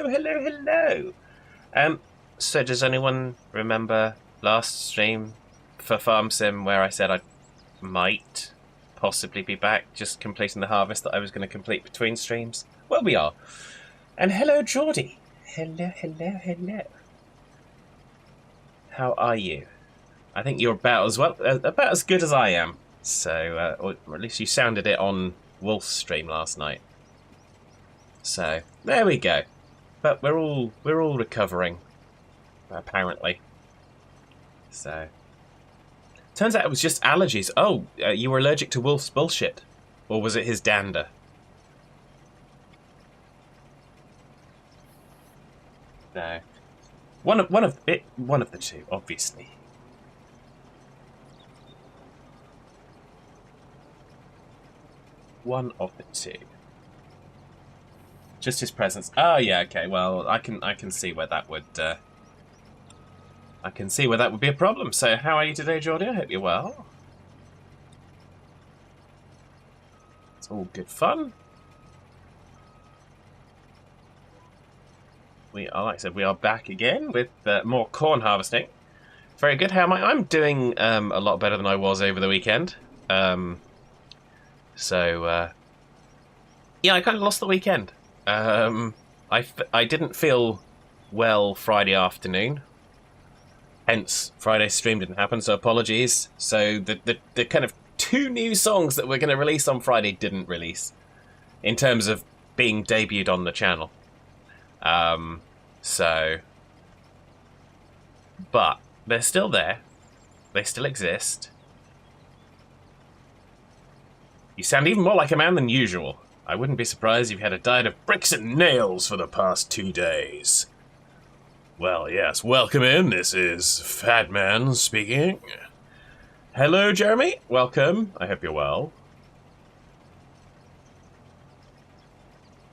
hello. So does anyone remember last stream for Farm Sim where I said I might possibly be back, just completing the harvest that I was going to complete between streams? Well, we are. And hello, Geordie. Hello. How are you? I think you're about as good as I am. So, or at least you sounded it on Wolf's stream last night. So there we go. But we're all recovering, apparently. So turns out it was just allergies. Oh, you were allergic to Wolf's bullshit, or was it his dander? No, one of the two, obviously. One of the two. Just his presence. Oh yeah, okay. Well, I can see where that would be a problem. So, how are you today, Geordie? I hope you're well. It's all good fun. We are, like I said, we are back again with more corn harvesting. Very good. How am I? I'm doing a lot better than I was over the weekend. Yeah, I kind of lost the weekend. I didn't feel well Friday afternoon. Hence, Friday's stream didn't happen, so apologies. So the kind of 2 new songs that we're going to release on Friday didn't release, in terms of being debuted on the channel. But they're still there. They still exist. You sound even more like a man than usual. I wouldn't be surprised if you had a diet of bricks and nails for the past 2 days. Well, yes, welcome in. This is Fat Man speaking. Hello, Jeremy. Welcome. I hope you're well.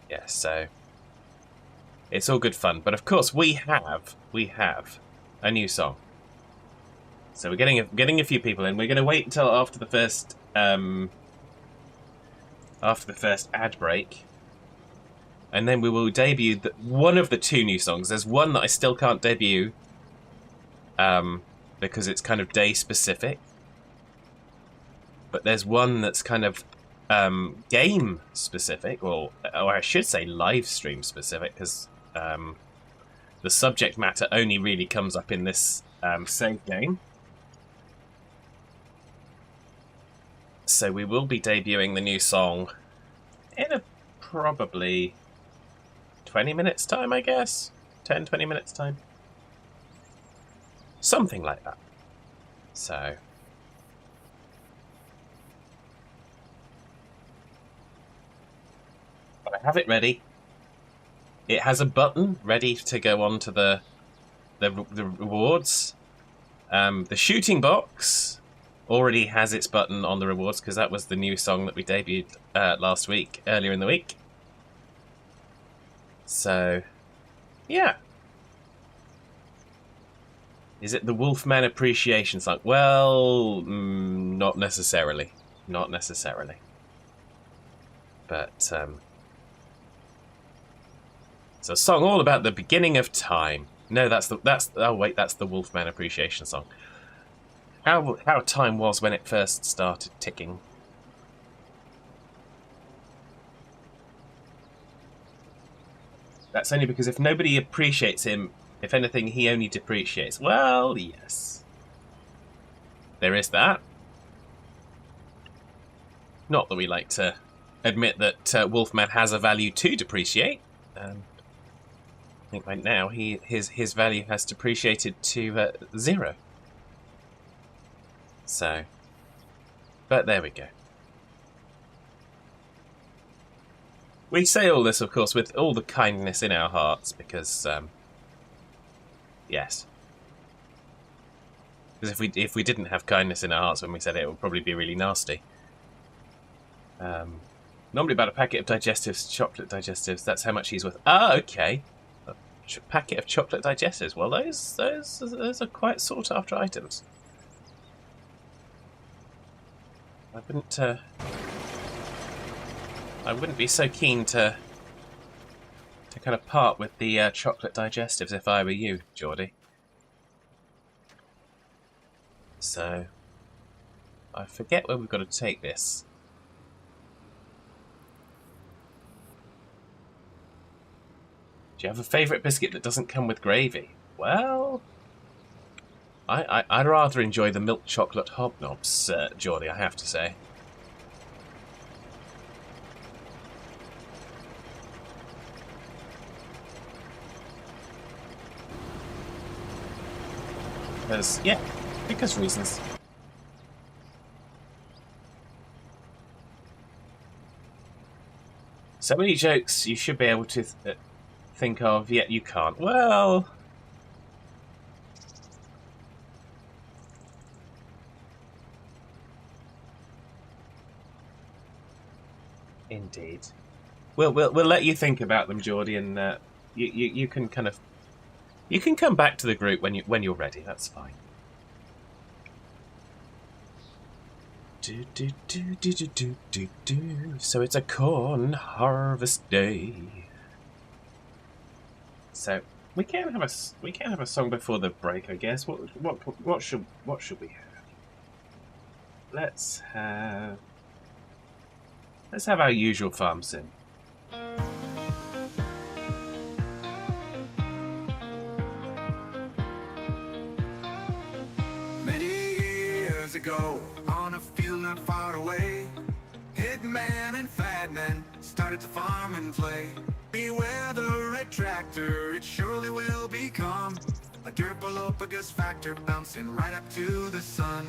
Yes, so it's all good fun. But of course, we have a new song. So we're getting a few people in. We're going to wait until after the first ad break, and then we will debut one of the 2 new songs. There's one that I still can't debut because it's kind of day specific, but there's one that's kind of game specific, or I should say live stream specific, because the subject matter only really comes up in this save game. So we will be debuting the new song in probably 20 minutes time, I guess. 10, 20 minutes time. Something like that. So but I have it ready. It has a button ready to go on to the rewards. The shooting box already has its button on the rewards, because that was the new song that we debuted earlier in the week. So, yeah. Is it the Wolfman Appreciation song? Well, not necessarily. Not necessarily. But, it's a song all about the beginning of time. No, that's the Wolfman Appreciation song. How time was when it first started ticking. That's only because if nobody appreciates him, if anything, he only depreciates. Well, yes. There is that. Not that we like to admit that Wolfman has a value to depreciate. I think right now his value has depreciated to 0. So, but there we go. We say all this, of course, with all the kindness in our hearts, because, yes. Because if we didn't have kindness in our hearts when we said it, it would probably be really nasty. Normally about a packet of digestives, chocolate digestives, that's how much he's worth. Ah, okay. A packet of chocolate digestives. Well, those are quite sought after items. I wouldn't be so keen to to kind of part with the chocolate digestives if I were you, Geordie. So, I forget where we've got to take this. Do you have a favourite biscuit that doesn't come with gravy? Well, I'd rather enjoy the milk chocolate hobnobs, Geordie, I have to say. Because reasons. So many jokes you should be able to think of, yet you can't. Well, indeed. We'll let you think about them, Geordie, and you can kind of come back to the group when you're ready. That's fine. So it's a corn harvest day. So we can't have a song before the break, I guess. What should we have? Let's have our usual farm sim. Many years ago, on a field not far away, Hitman and Fatman started to farm and play. Beware the red tractor, it surely will become a Derpalophagus factor, bouncing right up to the sun.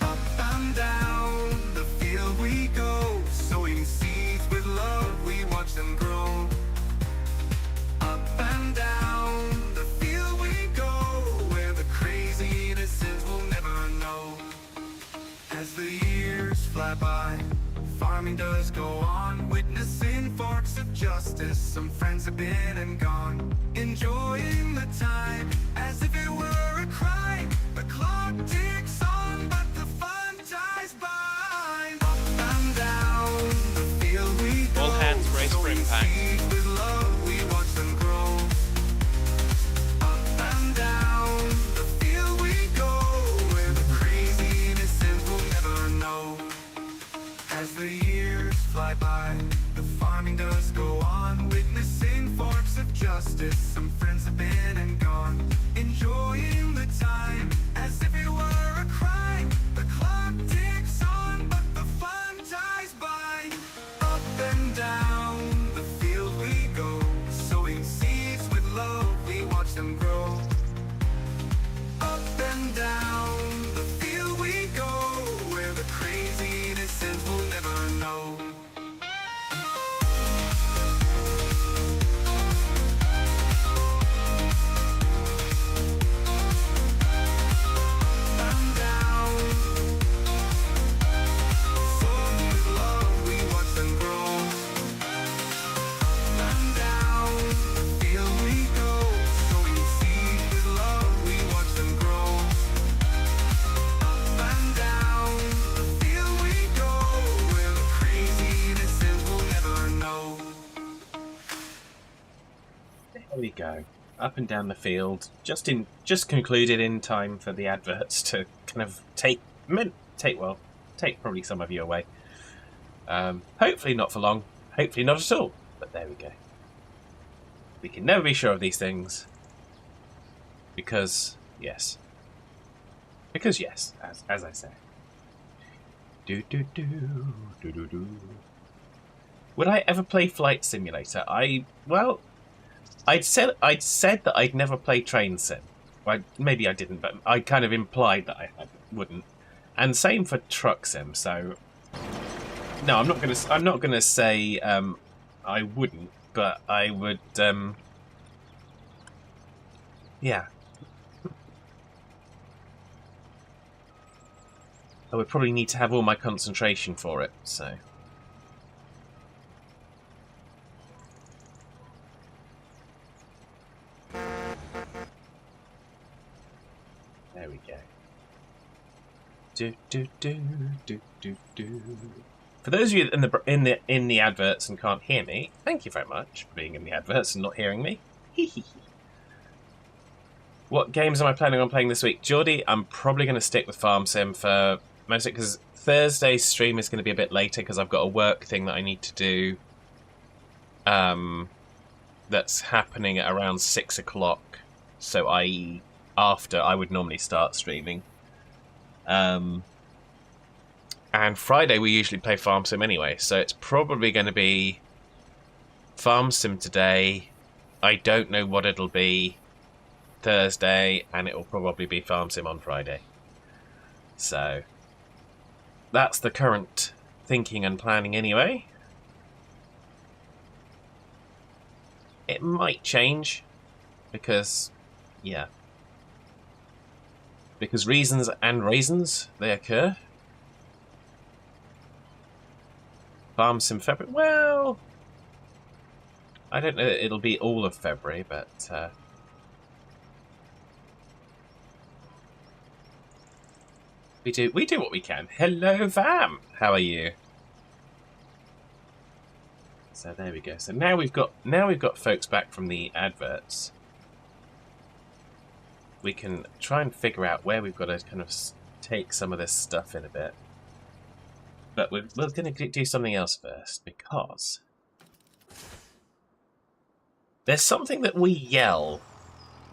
Up and down the field we go, sowing seeds with love, we watch them grow. Up and down the field we go, where the crazy innocents will never know. As the years fly by, farming does go on, witnessing forks of justice. Some friends have been and gone, enjoying the time as if it were a crime. The clock ticks on, but the fun dies by. Up and down the field we go, all hands race spring pack. With love, we watch them grow. Up and down the field we go, where the crazy innocents will never know. As the years fly by, the farming does go on, witnessing forks of justice. Some friends have been and gone, enjoying the time as if it were a crime. The clock ticks on, but the fun dies by. Up and down the field we go, sowing seeds with love, we watch them grow. Up and down the field we go, where the crazy innocents will never know. And down, sown with love, we watch them grow. And down the field we go, sowing seeds with love, we watch them grow. Up and down the field we go, where the crazy innocents will never know. There we go. Up and down the field. Just concluded in time for the adverts to kind of take probably some of you away. Hopefully not for long. Hopefully not at all. But there we go. We can never be sure of these things. Because yes. Because yes, as I say. Do do do do do do. Would I ever play Flight Simulator? I'd said that I'd never play Train Sim. Well, maybe I didn't, but I kind of implied that I wouldn't. And same for Truck Sim. So no, I'm not gonna say I wouldn't, but I would. Yeah, I would probably need to have all my concentration for it. So. There we go. Do do do do do do. For those of you in the adverts and can't hear me, thank you very much for being in the adverts and not hearing me. What games am I planning on playing this week? Geordie, I'm probably going to stick with Farm Sim for mostly because Thursday's stream is going to be a bit later because I've got a work thing that I need to do. That's happening at around 6 o'clock. So after I would normally start streaming. And Friday we usually play Farm Sim anyway, so it's probably going to be Farm Sim today. I don't know what it'll be Thursday, and it will probably be Farm Sim on Friday. So that's the current thinking and planning anyway. It might change because, yeah. Because reasons and raisins, they occur. Farm Sim February, well, I don't know that it'll be all of February, but we do what we can. Hello, Vam. How are you? So there we go. So now we've got folks back from the adverts. We can try and figure out where we've got to kind of take some of this stuff in a bit. But we're going to do something else first, because there's something that we yell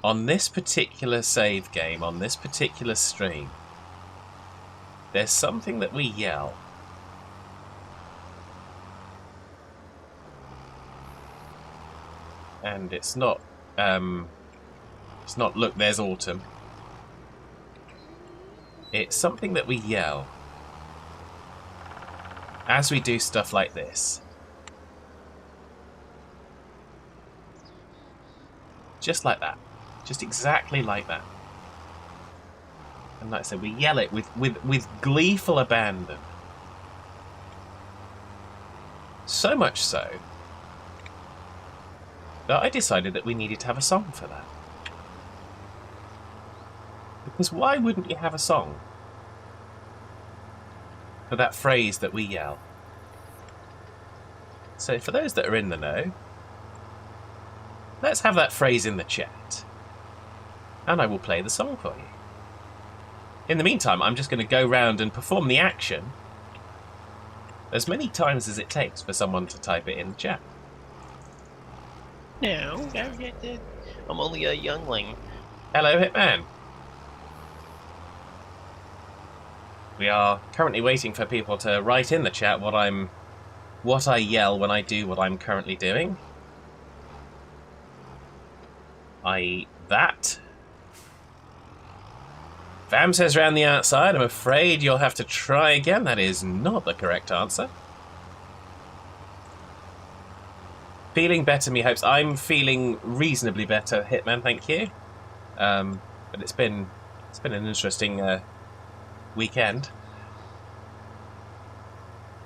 on this particular save game, on this particular stream. There's something that we yell. And it's not, look, there's autumn. It's something that we yell as we do stuff like this. Just like that. Just exactly like that. And like I said, we yell it with gleeful abandon. So much so that I decided that we needed to have a song for that. Because why wouldn't you have a song for that phrase that we yell? So for those that are in the know, let's have that phrase in the chat. And I will play the song for you. In the meantime, I'm just going to go round and perform the action as many times as it takes for someone to type it in the chat. No, I'm only a youngling. Hello, Hitman. We are currently waiting for people to write in the chat what I yell when I do what I'm currently doing. I.e. that. Vam says round the outside, I'm afraid you'll have to try again. That is not the correct answer. Feeling better, me hopes. I'm feeling reasonably better, Hitman, thank you. But it's been an interesting weekend.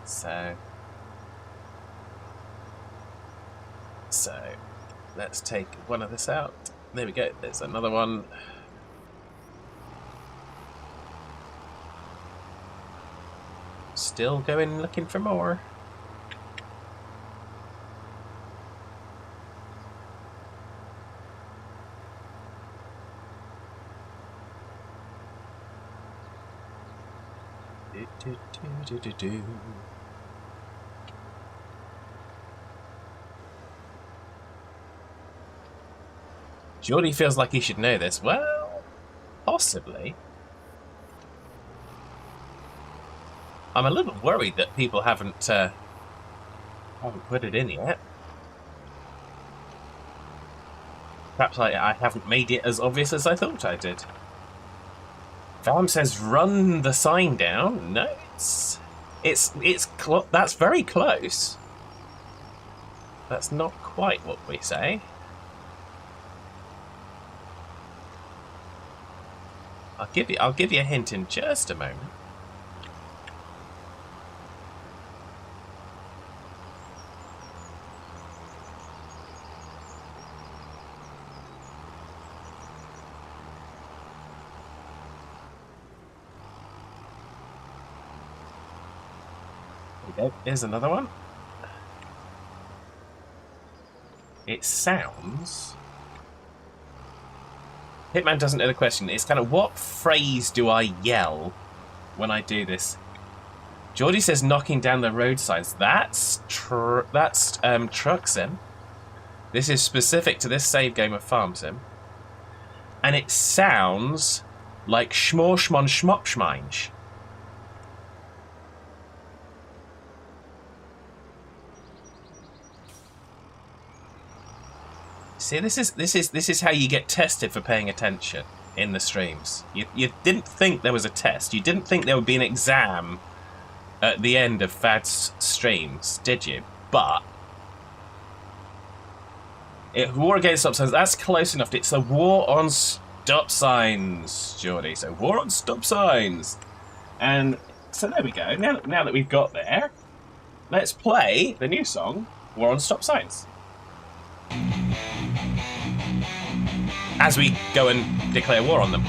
So let's take one of this out. There we go. There's another one. Still going looking for more. Do. Geordie feels like he should know this. Well, possibly. I'm a little worried that people haven't put it in yet. Perhaps I haven't made it as obvious as I thought I did. Vam says, "Run the sign down." No, that's very close. That's not quite what we say. I'll give you a hint in just a moment. There we go. Here's another one. It sounds... Hitman doesn't know the question. It's kind of, what phrase do I yell when I do this? Geordie says knocking down the road signs. That's Truck Sim. This is specific to this save game of Farm Sim. And it sounds like Schmor Schmon Schmop Schmeinsch. See, this is how you get tested for paying attention in the streams. You didn't think there was a test. You didn't think there would be an exam at the end of Fad's streams, did you? But war against stop signs. That's close enough. It's a war on stop signs, Geordie. So war on stop signs, and so there we go. Now that we've got there, let's play the new song, War on Stop Signs. As we go and declare war on them.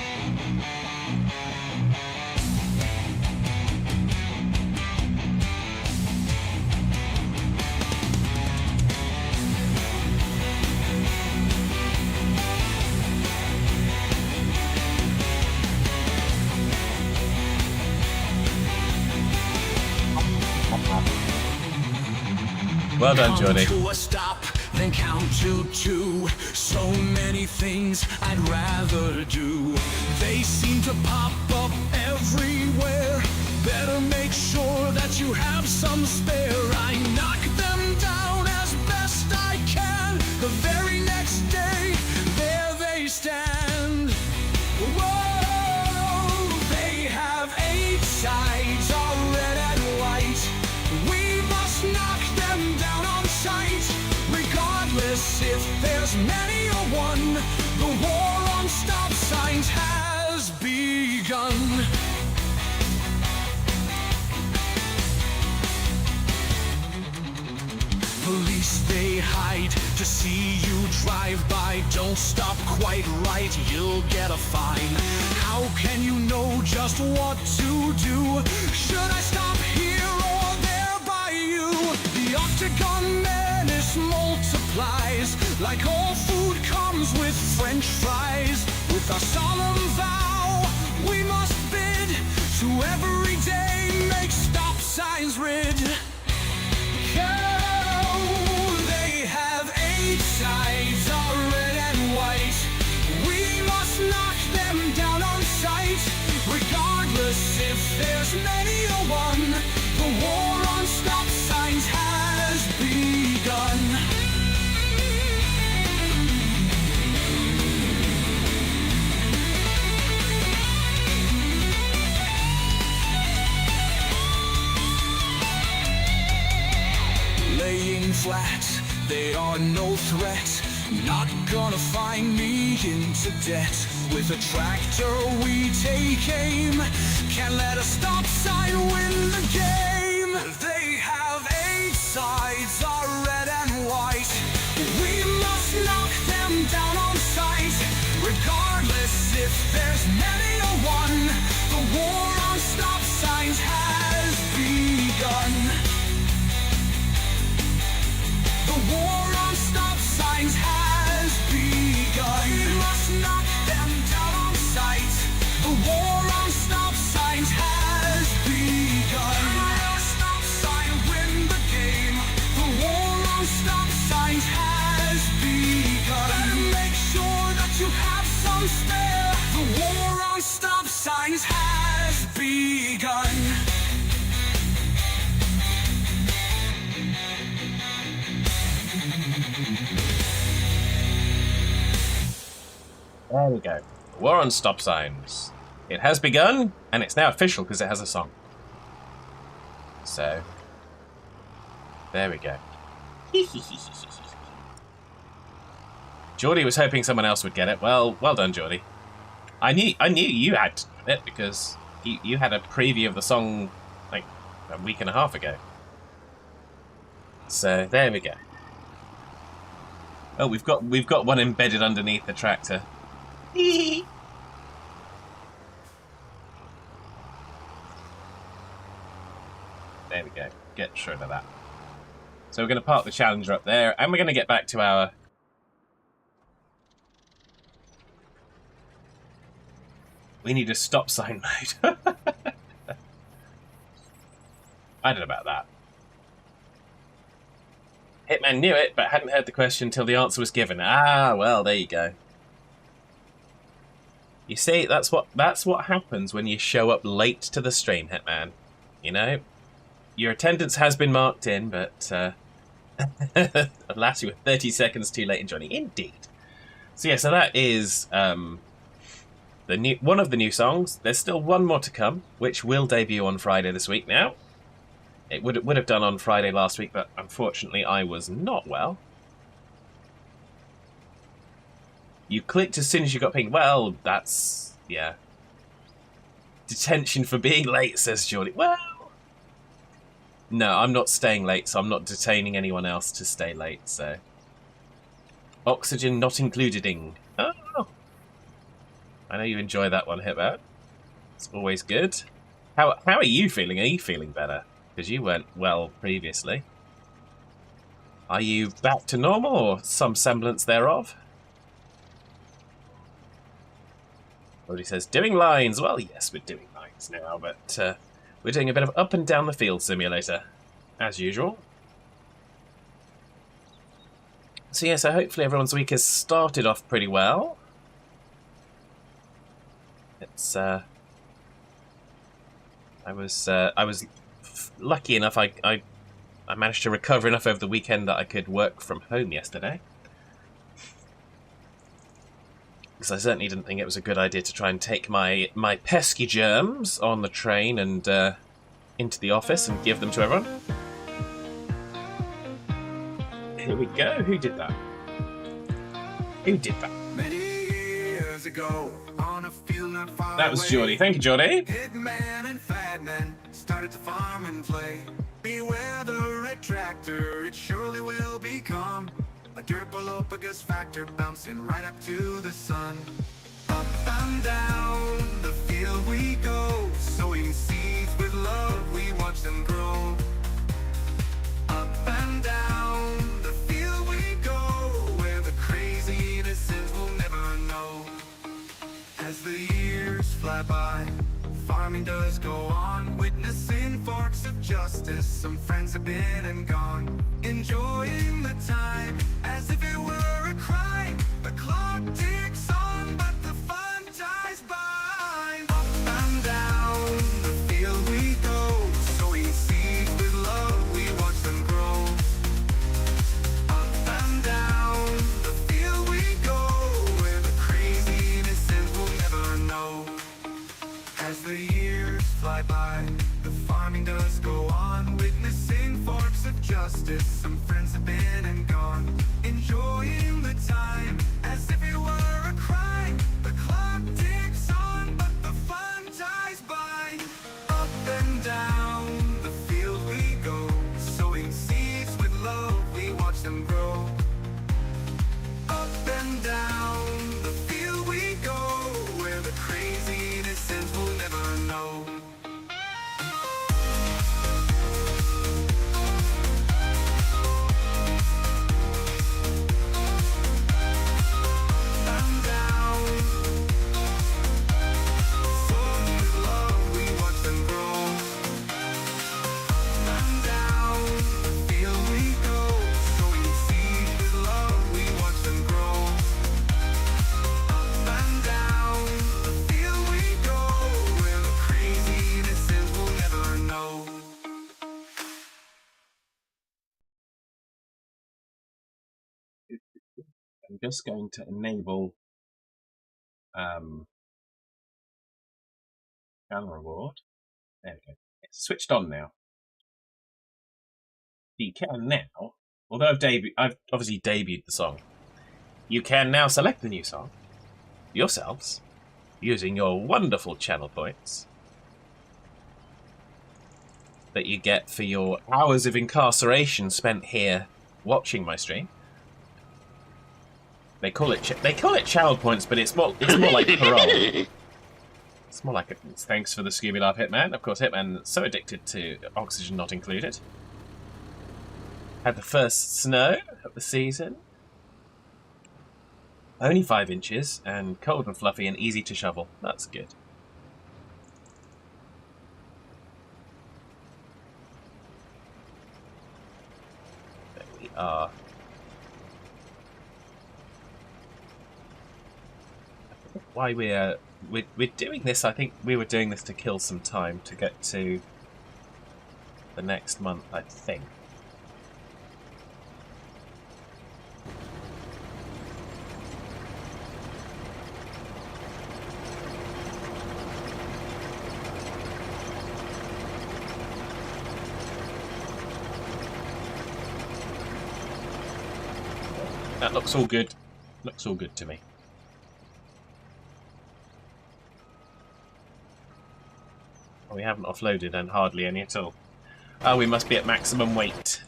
Well done, Geordie. To a stop, then count to two. So many things I'd rather do. They seem to pop up everywhere. Better make sure that you have some spare. I knock them down as best I can. The very next day, there they stand. Whoa, they have 8 sides, all red and white. We must knock them down on sight. Regardless if there's many or one, the war on stop signs has begun. Police, they hide to see you drive by. Don't stop quite right, you'll get a fine. How can you know just what to do? Should I stop here or there by you? The Octagon menace multiplies. Like all food comes with French fries. With a solemn vow, we must bid to every day make stop signs rid. Sides are red and white. We must knock them down on sight. Regardless if there's many or one, the war on stop signs has begun. Laying flat, they are no threat. Not gonna find me into debt. With a tractor we take aim. Can't let a stop sign win the game. They have 8 sides, are red and white. We must knock them down on sight. Regardless if there's many or one, the war on stop signs has begun. The war on stop signs has begun. We must knock them down on sight. The war on stop signs has begun. Let a stop sign win the game. The war on stop signs has begun. Better make sure that you have some spare. The war on stop signs has begun. There we go. War on stop signs. It has begun, and it's now official because it has a song. So, there we go. Geordie was hoping someone else would get it. Well done, Geordie. I knew you had it because you had a preview of the song like a week and a half ago. So there we go. Oh, we've got one embedded underneath the tractor. There we go. get rid of that. So we're going to park the Challenger up there, and we're going to get back to our... We need a stop sign mode. I don't know about that. Hitman knew it, but hadn't heard the question until the answer was given. Ah, well, there you go. You see, that's what happens when you show up late to the stream, Hitman. You know? Your attendance has been marked in, but alas, you were 30 seconds too late in joining. Indeed. So yeah, so that is one of the new songs. There's still one more to come, which will debut on Friday this week now. It would have done on Friday last week, but unfortunately I was not well. You clicked as soon as you got pinged. Well, that's... yeah. Detention for being late, says Geordie. Well... no, I'm not staying late, so I'm not detaining anyone else to stay late, so... Oxygen not included-ing. Oh! I know you enjoy that one, Hitman. It's always good. How are you feeling? Are you feeling better? Because you weren't well previously. Are you back to normal, or some semblance thereof? Brody says, doing lines. Well, yes, we're doing lines now, but we're doing a bit of up and down the field simulator, as usual. So yeah, so hopefully everyone's week has started off pretty well. It's I was lucky enough. I managed to recover enough over the weekend that I could work from home yesterday. Because I certainly didn't think it was a good idea to try and take my pesky germs on the train and into the office and give them to everyone. Here we go. Who did that? Who did that? Many years ago, on a field not far That was away, Geordie. Thank you, Geordie. Hitman and Fadman started to farm and play. Beware the red tractor, it surely will become a Derpalopagus factor bouncing right up to the sun. Up and down the field we go, sowing seeds with love, we watch them grow. Up and down the field we go, where the crazy innocent will never know. As the years fly by, farming does go on, witnessing forks of justice. Some friends have been and gone, enjoying the time as if it were a crime. The clock ticks on, but the fun dies by. Up and down the field we go, sowing seeds with love, we watch them grow. Up and down the field we go, where the crazy innocent will never know. As the years fly by, the farming does go on, witnessing forks of justice. Some friends have been and gone, enjoying the time as if it were a crime. The clock ticks on, but the fun dies by. Up and down the field we go, sowing seeds with love, we watch them grow. Up and down the field we go, where the crazy innocent will never know. And down, sown with love, we watch them grow. And down the field we go, sowing seeds with love, we watch them grow. Up and down the field we go, where the crazy innocent will never know. I'm just going to enable channel reward. There we go. It's switched on now. You can now, although I've obviously debuted the song, you can now select the new song yourselves using your wonderful channel points that you get for your hours of incarceration spent here watching my stream. They call it channel points, but it's more like parole. It's more like thanks for the Scooby Laugh, Hitman. Of course, Hitman is so addicted to Oxygen Not Included. Had the first snow of the season. Only 5 inches, and cold and fluffy and easy to shovel. That's good. There we are. Why we're doing this, I think we were doing this to kill some time to get to the next month, I think. That looks all good. Looks all good to me. Well, we haven't offloaded and hardly any at all. Oh, we must be at maximum weight.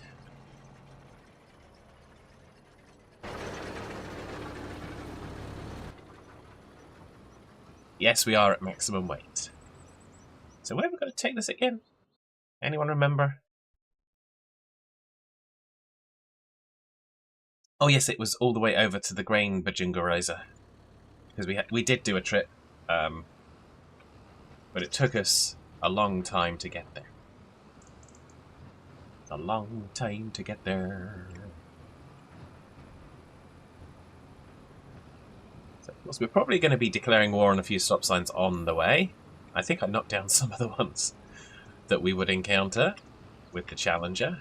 Yes, we are at maximum weight. So where have we got to take this again? Anyone remember? Oh yes, it was all the way over to the grain bajingerizer. Because we did do a trip, but it took us a long time to get there. A long time to get there. So, of course, we're probably going to be declaring war on a few stop signs on the way. I think I knocked down some of the ones that we would encounter with the Challenger.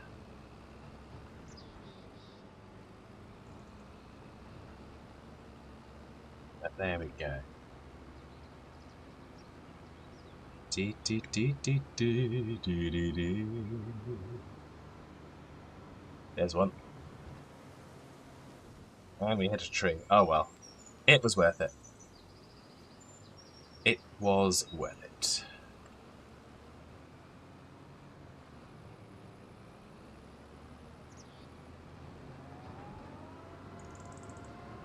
But there we go. There's one. And we hit a tree. Oh well. It was worth it. It was worth it.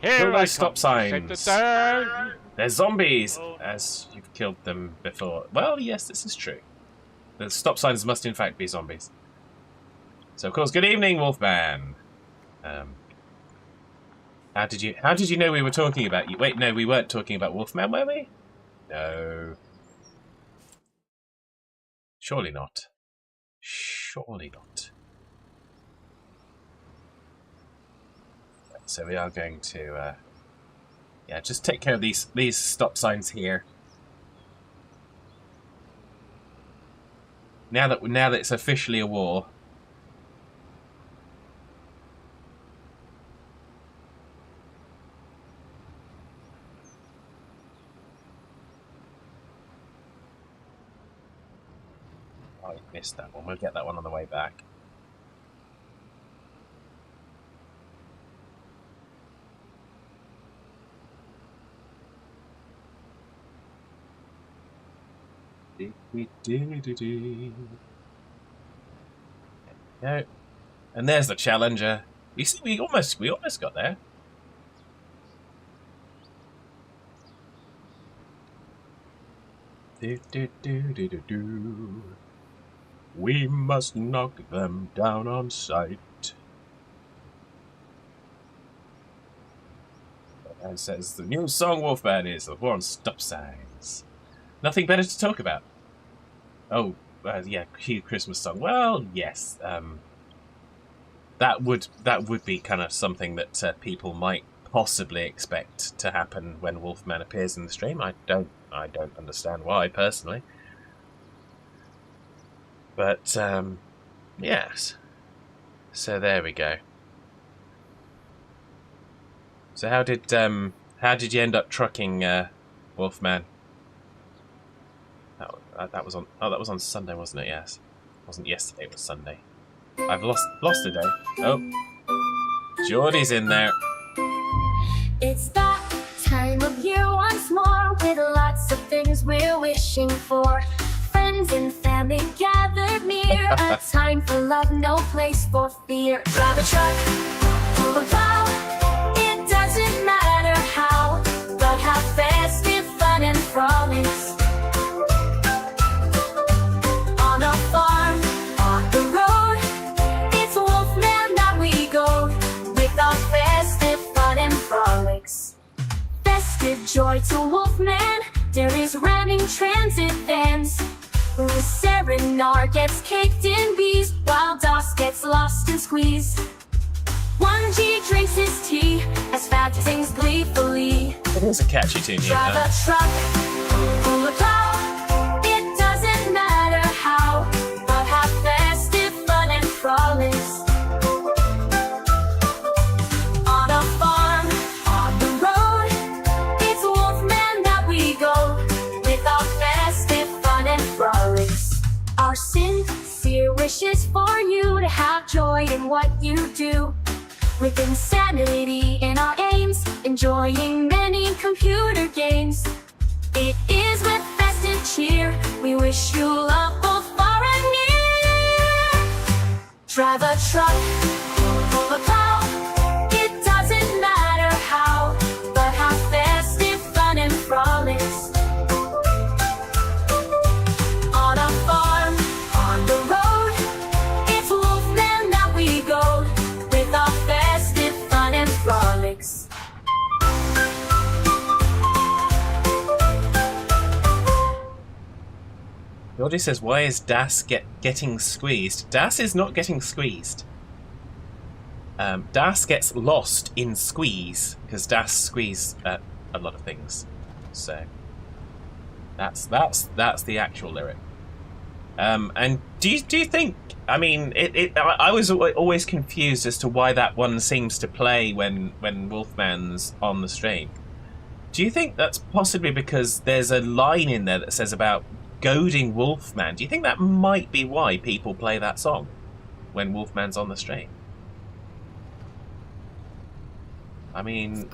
Here Kill I those stop come. signs. Da-da-da. They're zombies, as you've killed them before. Well, yes, this is true. The stop signs must in fact be zombies. So, of course, good evening, Wolfman. How did you know we were talking about you? Wait, no, we weren't talking about Wolfman, were we? No. Surely not. Surely not. So we are going to, yeah, just take care of these stop signs here. Now that it's officially a war. Oh, I missed that one. We'll get that one on the way back. No. And there's the Challenger. You see, we almost got there. We must knock them down on sight. And says the new song Wolfman is the war on stop signs. Nothing better to talk about. Oh, yeah, cute Christmas song. Well, yes, that would be kind of something that people might possibly expect to happen when Wolfman appears in the stream. I don't understand why personally, but yes. So there we go. So how did you end up trucking Wolfman? That was on Sunday, wasn't it? Yes, it wasn't yesterday. It was Sunday. I've lost a day. Oh, Geordie's in there. It's that time of year once more, with lots of things we're wishing for. Friends and family gathered near, a time for love, no place for fear. Drive a truck, pull a plow, it doesn't matter how, but have festive fun and frolics. On a farm, on the road, it's Wolfman joy to Wolfman. There is ramming transit vans. Serenar gets caked in bees, while Das gets lost and squeezed. 1G drinks his tea as Fab sings gleefully. It is a catchy tune, Drive yeah. a truck, pull a plow. It doesn't matter how, but have festive fun and frolics. On a farm, on the road, it's Wolfman that we go, with our festive fun and frolics. Our sincere wishes for you to have joy in what you do, with insanity in our aims, enjoying many computer games. It is with festive cheer we wish you love both far and near. Drive a truck, pull a plow. It doesn't matter how, but have festive fun and frolics. On a farm, on the road, it's Wolfman that we go, with our festive fun and frolics. Geordie says, why is Das getting squeezed? Das is not getting squeezed. Das gets lost in squeeze, because Das squeeze a lot of things. So that's the actual lyric. And do you think? I mean, I was always confused as to why that one seems to play when Wolfman's on the stream. Do you think that's possibly because there's a line in there that says about goading Wolfman? Do you think that might be why people play that song when Wolfman's on the stream? I mean,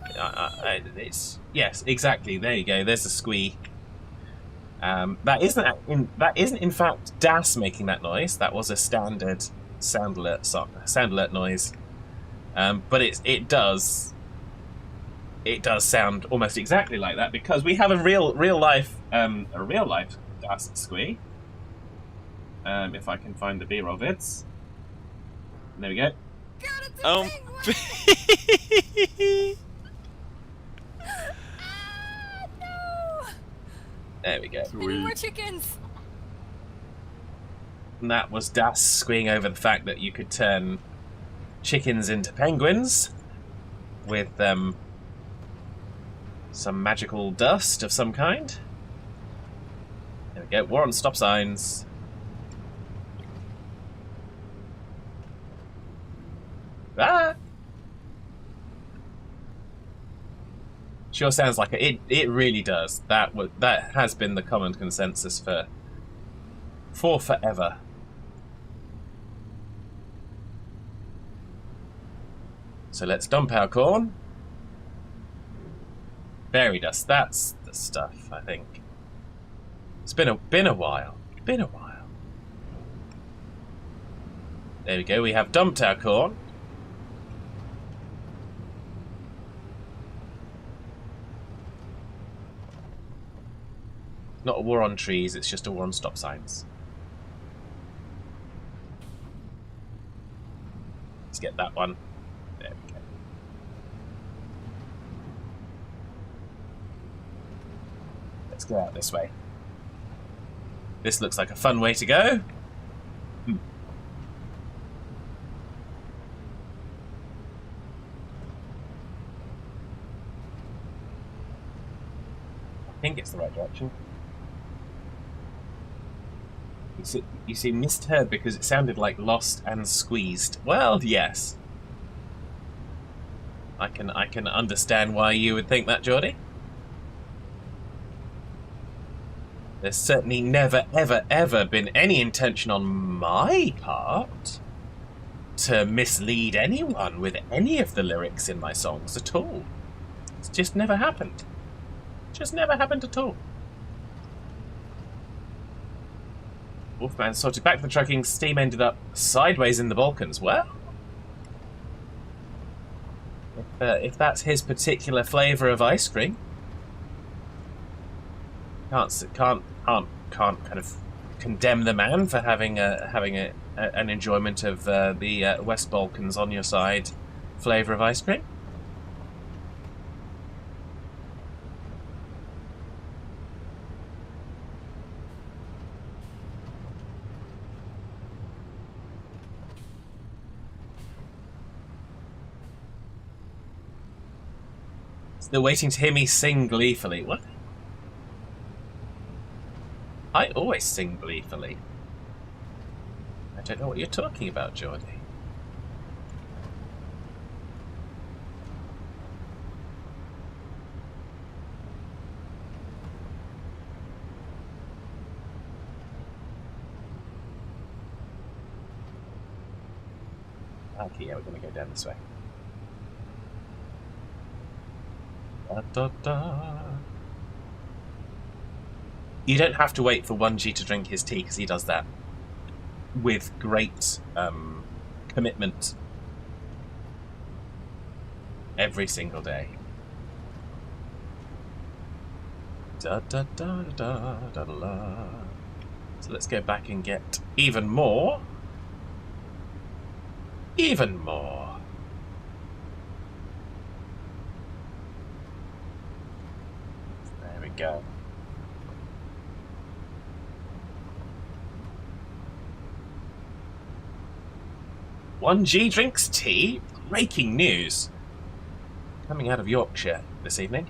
it's yes, exactly. There you go. There's a squeak. That isn't in fact Das making that noise. That was a standard sound alert noise. But it does sound almost exactly like that, because we have a real life Das squeak. If I can find the B-roll vids. There we go. There we go. Any more chickens? And that was Das squeeing over the fact that you could turn chickens into penguins with some magical dust of some kind. There we go. War on stop signs. Ah! Sure sounds like it. It really does. That has been the common consensus for forever. So let's dump our corn. Fairy dust. That's the stuff, I think. It's been a while. Been a while. There we go. We have dumped our corn. Not a war on trees, it's just a war on stop signs. Let's get that one. There we go. Let's go out this way. This looks like a fun way to go. I think it's the right direction. You see, misheard because it sounded like lost and squeezed. Well, yes. I can understand why you would think that, Geordie. There's certainly never, ever, ever been any intention on my part to mislead anyone with any of the lyrics in my songs at all. It's just never happened. Just never happened at all. Wolfman sorted back the trucking. Steam ended up sideways in the Balkans. Well, if that's his particular flavour of ice cream, can't kind of condemn the man for having an enjoyment of the West Balkans on your side flavour of ice cream. Still waiting to hear me sing gleefully. What? I always sing gleefully. I don't know what you're talking about, Geordie. Okay, yeah, we're going to go down this way. Da, da, da. You don't have to wait for 1G to drink his tea, because he does that with great commitment every single day. Da, da, da, da, da, da, da. So let's go back and get even more. Even more. There we go. One G drinks tea? Breaking news. Coming out of Yorkshire this evening.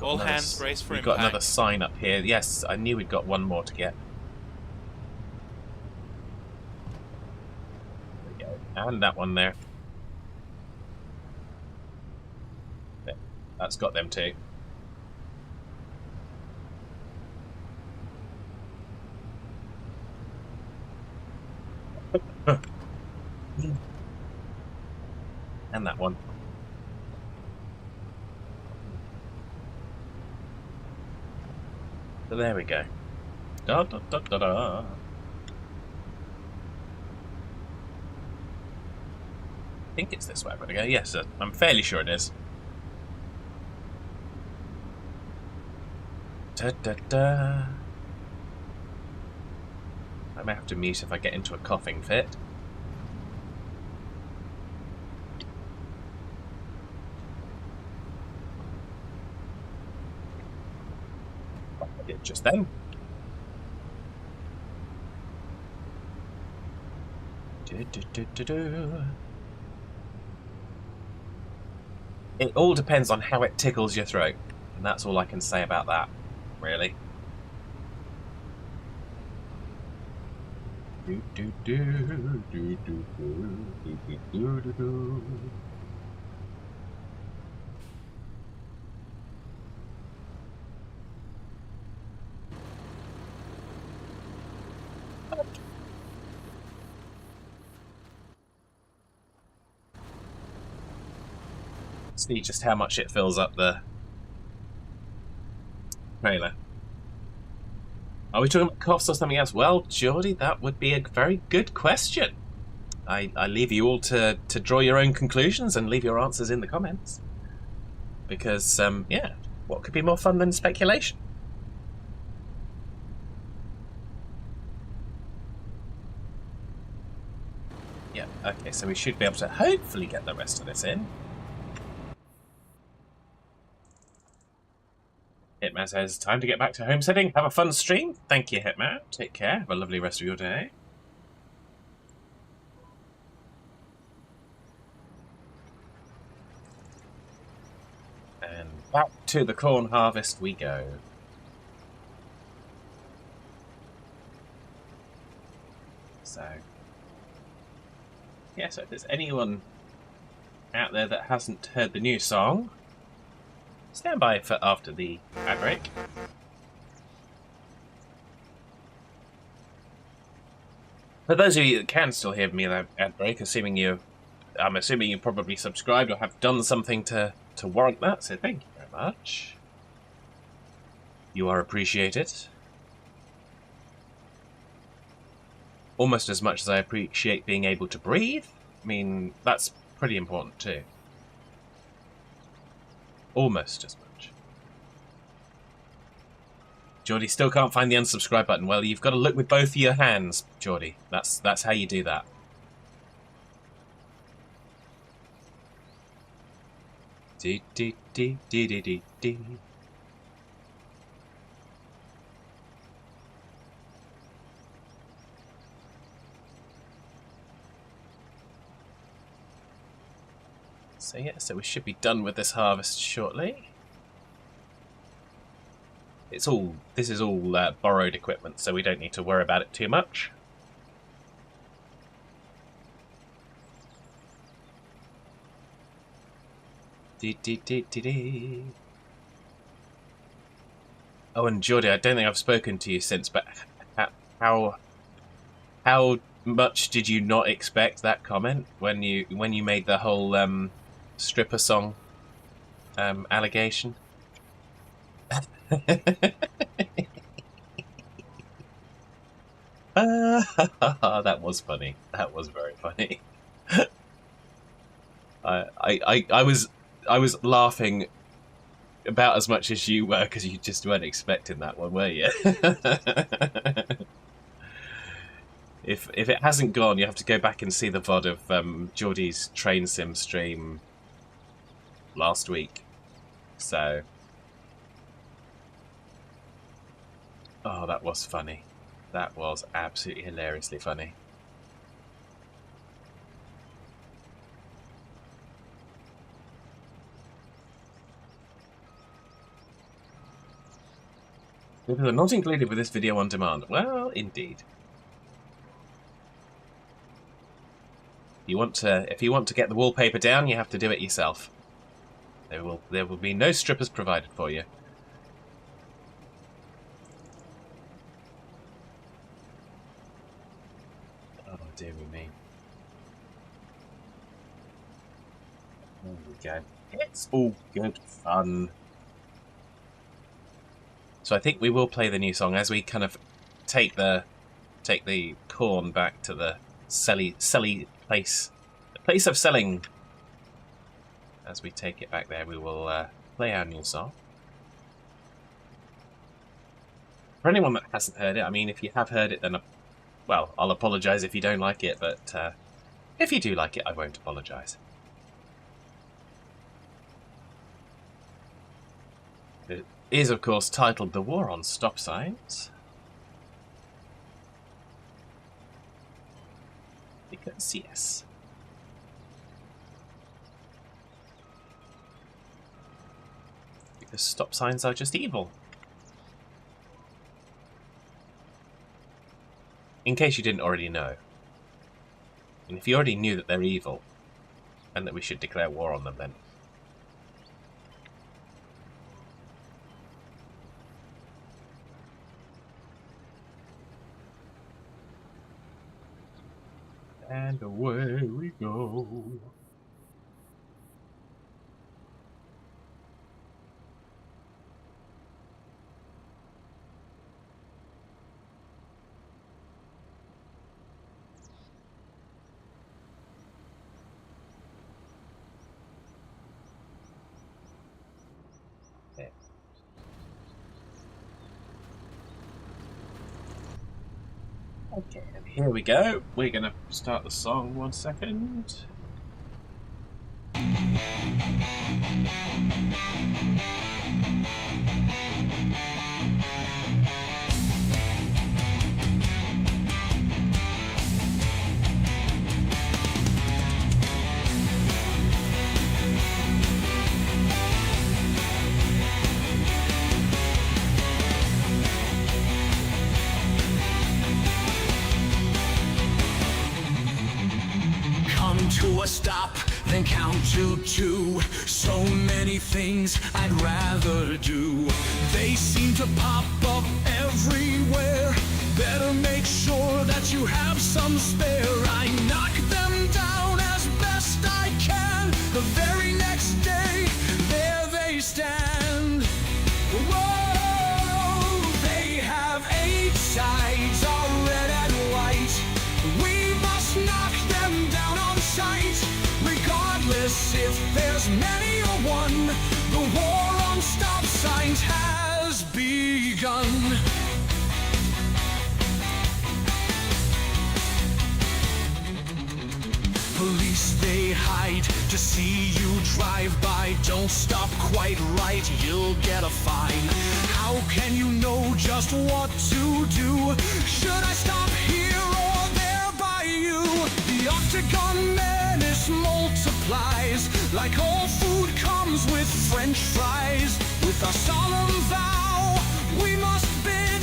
All hands raised for We've impact. got another sign up here. Yes, I knew we'd got one more to get. There we go. And that one there. There. That's got them too. And that one. So there we go. Da, da, da, da, da. I think it's this way I'm going to go. Yes, I'm fairly sure it is. Da, da, da. I may have to mute if I get into a coughing fit. I did just then. It all depends on how it tickles your throat, and that's all I can say about that, really. See just how much it fills up the trailer. Are we talking about coughs or something else? Well, Geordie, that would be a very good question. I leave you all to draw your own conclusions and leave your answers in the comments. Because, yeah, what could be more fun than speculation? Yeah, okay, so we should be able to hopefully get the rest of this in. Hitman says, time to get back to homesteading. Have a fun stream. Thank you, Hitman. Take care. Have a lovely rest of your day. And back to the corn harvest we go. So, yeah, so if there's anyone out there that hasn't heard the new song, stand by for after the ad break. For those of you that can still hear me in the ad break, I'm assuming you probably subscribed or have done something to warrant that, so thank you very much. You are appreciated. Almost as much as I appreciate being able to breathe. I mean, that's pretty important too. Almost as much. Geordie still can't find the unsubscribe button. Well, you've got to look with both of your hands, Geordie. That's how you do that. Dee dee dee dee dee dee dee. So yeah, so we should be done with this harvest shortly. This is all borrowed equipment, so we don't need to worry about it too much. Dee dee dee dee dee. Oh, and Geordie, I don't think I've spoken to you since, but how much did you not expect that comment when you made the whole stripper song allegation? That was funny. That was very funny. I was laughing about as much as you were because you just weren't expecting that one, were you? If it hasn't gone, you have to go back and see the VOD of Geordie's train sim stream last week. So, oh, that was funny. That was absolutely hilariously funny. People are not included with this video on demand. Well, indeed. If you want to get the wallpaper down, you have to do it yourself. There will be no strippers provided for you. Oh dear me. There we go. It's all good fun. So I think we will play the new song as we kind of take the corn back to the selly place, the place of selling. As we take it back there, we will play our new song. For anyone that hasn't heard it, I mean, if you have heard it, then well, I'll apologise if you don't like it, but if you do like it, I won't apologise. It is, of course, titled The War on Stop Signs. Because, yes. Because stop signs are just evil. In case you didn't already know. And if you already knew that they're evil, and that we should declare war on them then. And away we go. There. Okay, and here we go. We're going to start the song 1 second. To a stop, then count to 2. So many things I'd rather do. They seem to pop up everywhere. Better make sure that you have some spare. I knock them down as best I can. The very next day, there they stand. Whoa, they have 8 sides, all red and white. We must knock them down on sight. Regardless if there's many or one, the war on stop signs has begun. Police, they hide to see you drive by. Don't stop quite right, you'll get a fine. How can you know just what to do? Should I stop here or there by you? The Octagon menace multiplies. Like all food comes with French fries. With our solemn vow, we must bid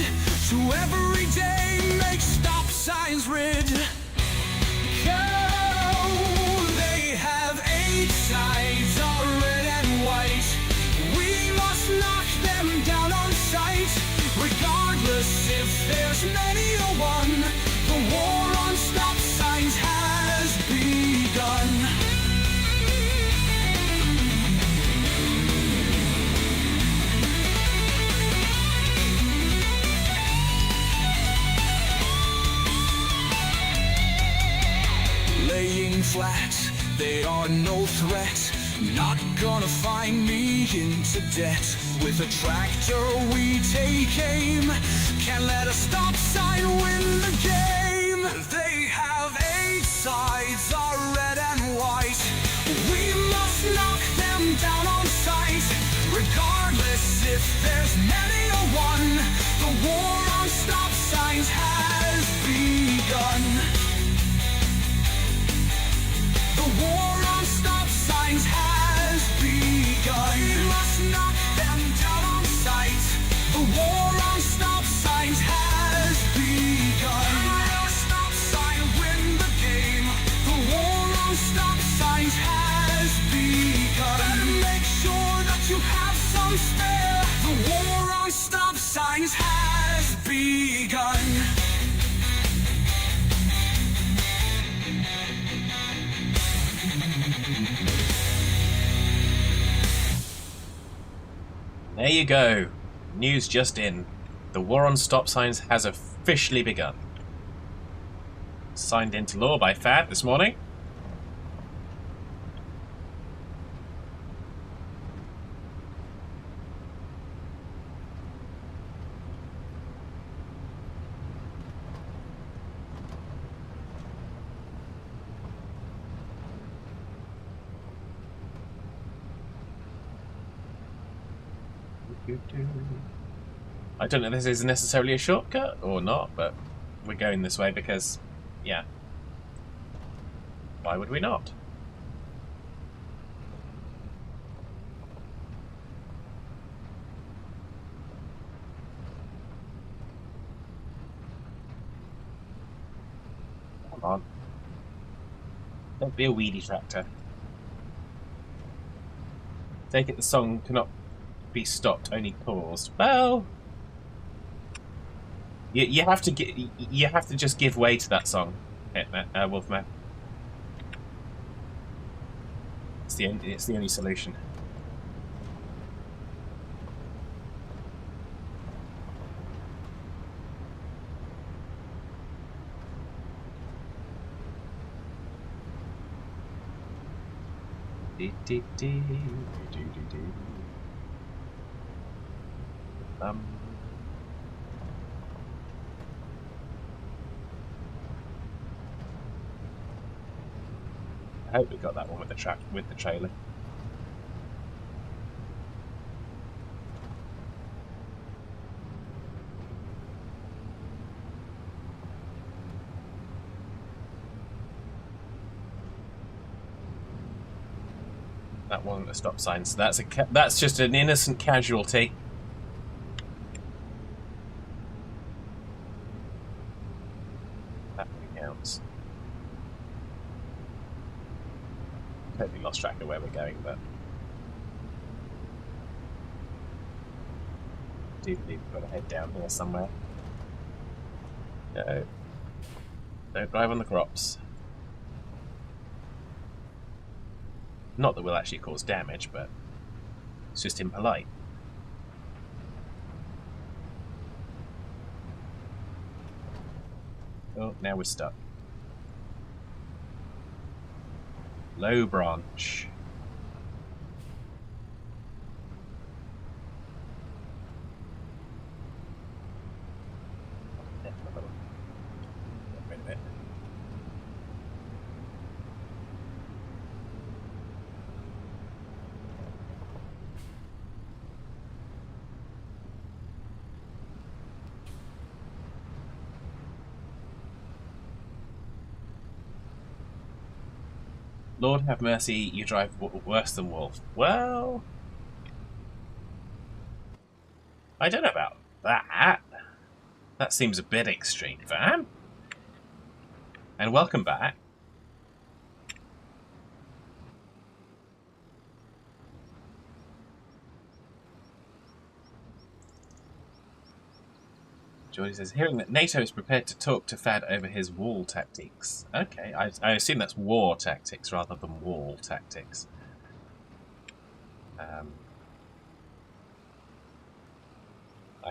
to every day make stop signs rid. They have 8 sides, all red and white. We must knock them down on sight. Regardless if there's many or one, the war on stop signs has begun. Laying flat, they are no threat. Not gonna find me into debt. With a tractor we take aim. Can't let a stop sign win the game. They have 8 sides, are red and white. We must knock them down on sight. Regardless if there's many or one, the war on stop signs has begun. The war on stop signs has begun. We must knock them down on sight. The war on stop signs has begun. Let a stop sign win the game. The war on stop signs has begun. Better make sure that you have some spare. The war on stop signs has begun. There you go. News just in. The war on stop signs has officially begun. Signed into law by Thad this morning. I don't know if this is necessarily a shortcut or not, but we're going this way because, yeah. Why would we not? Come on. Don't be a weedy tractor. Take it the song cannot be stopped, only paused. Well, you have to just give way to that song, Wolfman. It's the only solution. I hope we got that one with the trailer. That wasn't a stop sign, so that's just an innocent casualty. That counts. Totally lost track of where we're going, but I do believe we've got to head down here somewhere. No. Don't drive on the crops. Not that we'll actually cause damage, but it's just impolite. Oh, now we're stuck. Low branch. Lord have mercy, you drive worse than Wolf. Well, I don't know about that. That seems a bit extreme, Van. And welcome back. Jordy says, hearing that NATO is prepared to talk to Fad over his wall tactics. Okay, I assume that's war tactics rather than wall tactics. I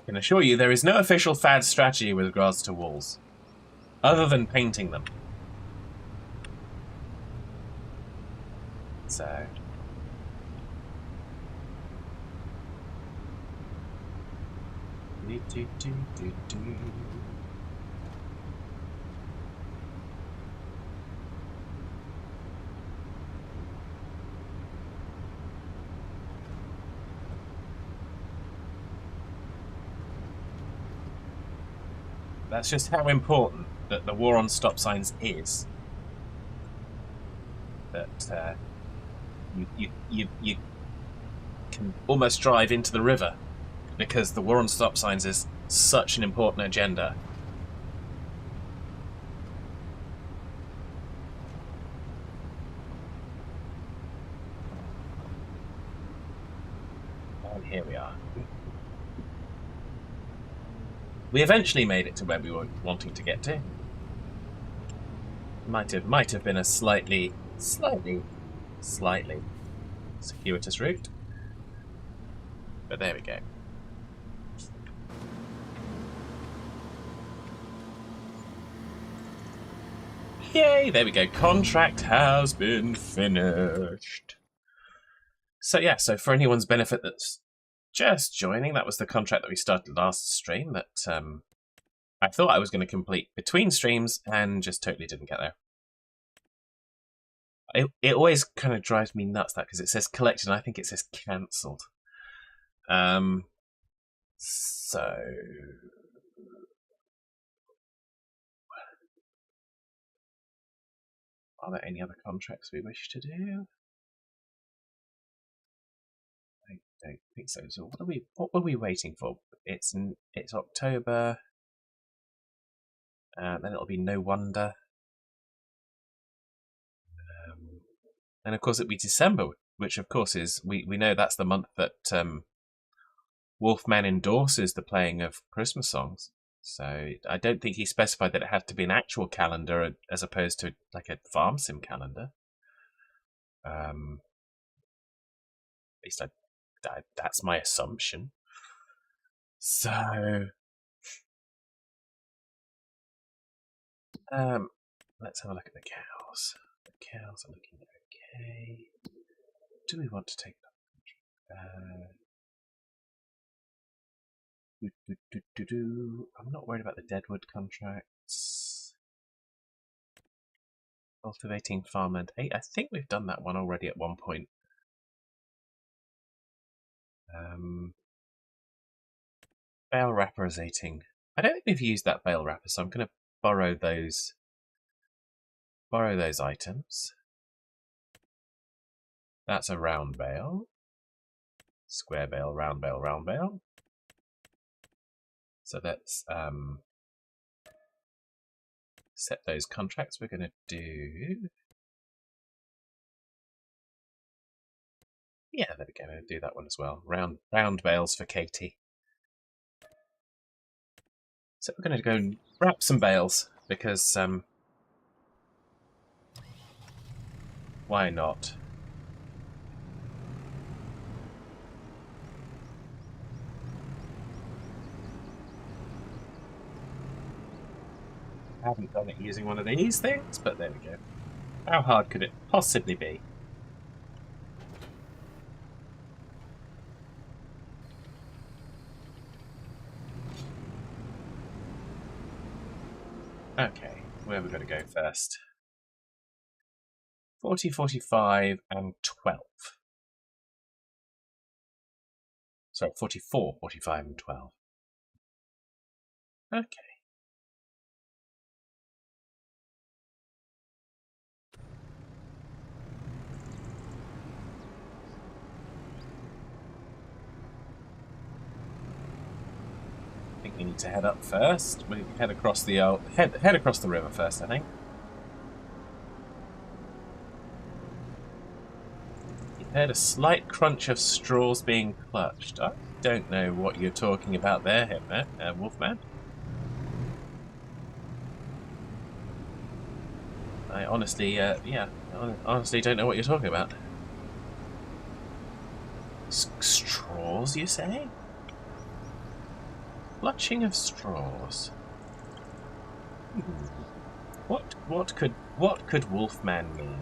can assure you there is no official Fad strategy with regards to walls, other than painting them. So... That's just how important that the war on stop signs is. That you can almost drive into the river because the war on stop signs is such an important agenda. And here we are. We eventually made it to where we were wanting to get to. Might have been a slightly circuitous route. But there we go. Yay, there we go. Contract has been finished. So yeah, so for anyone's benefit that's just joining, that was the contract that we started last stream that I thought I was going to complete between streams and just totally didn't get there. It always kind of drives me nuts that because it says collected and I think it says cancelled. So are there any other contracts we wish to do? I don't think so. So what were we waiting for? It's October, then it'll be No Wonder, and of course it'll be December, which of course is we know that's the month that Wolfman endorses the playing of Christmas songs. So I don't think he specified that it had to be an actual calendar as opposed to like a farm sim calendar. At least that's my assumption. So let's have a look at the cows. The cows are looking okay. Do we want to take I'm not worried about the Deadwood contracts. Cultivating farmland 8. I think we've done that one already at one point. Bale wrapper is 18. I don't think we've used that bale wrapper, so I'm going to borrow those items. That's a round bale. Square bale, round bale, round bale. So let's set those contracts. We're going to do... Yeah, there we go. We'll do that one as well. Round bales for Katie. So we're going to go and wrap some bales because why not? I haven't done it using one of these things, but there we go. How hard could it possibly be? Okay, where are we going to go first? 40, 45, and 12. Sorry, 44, 45, and 12. Okay. we need to head up first. We head across the head across the river first, I think. You heard a slight crunch of straws being clutched. I don't know what you're talking about there, Wolfman. I honestly, honestly don't know what you're talking about. Straws, you say? Clutching of straws. What could Wolfman mean?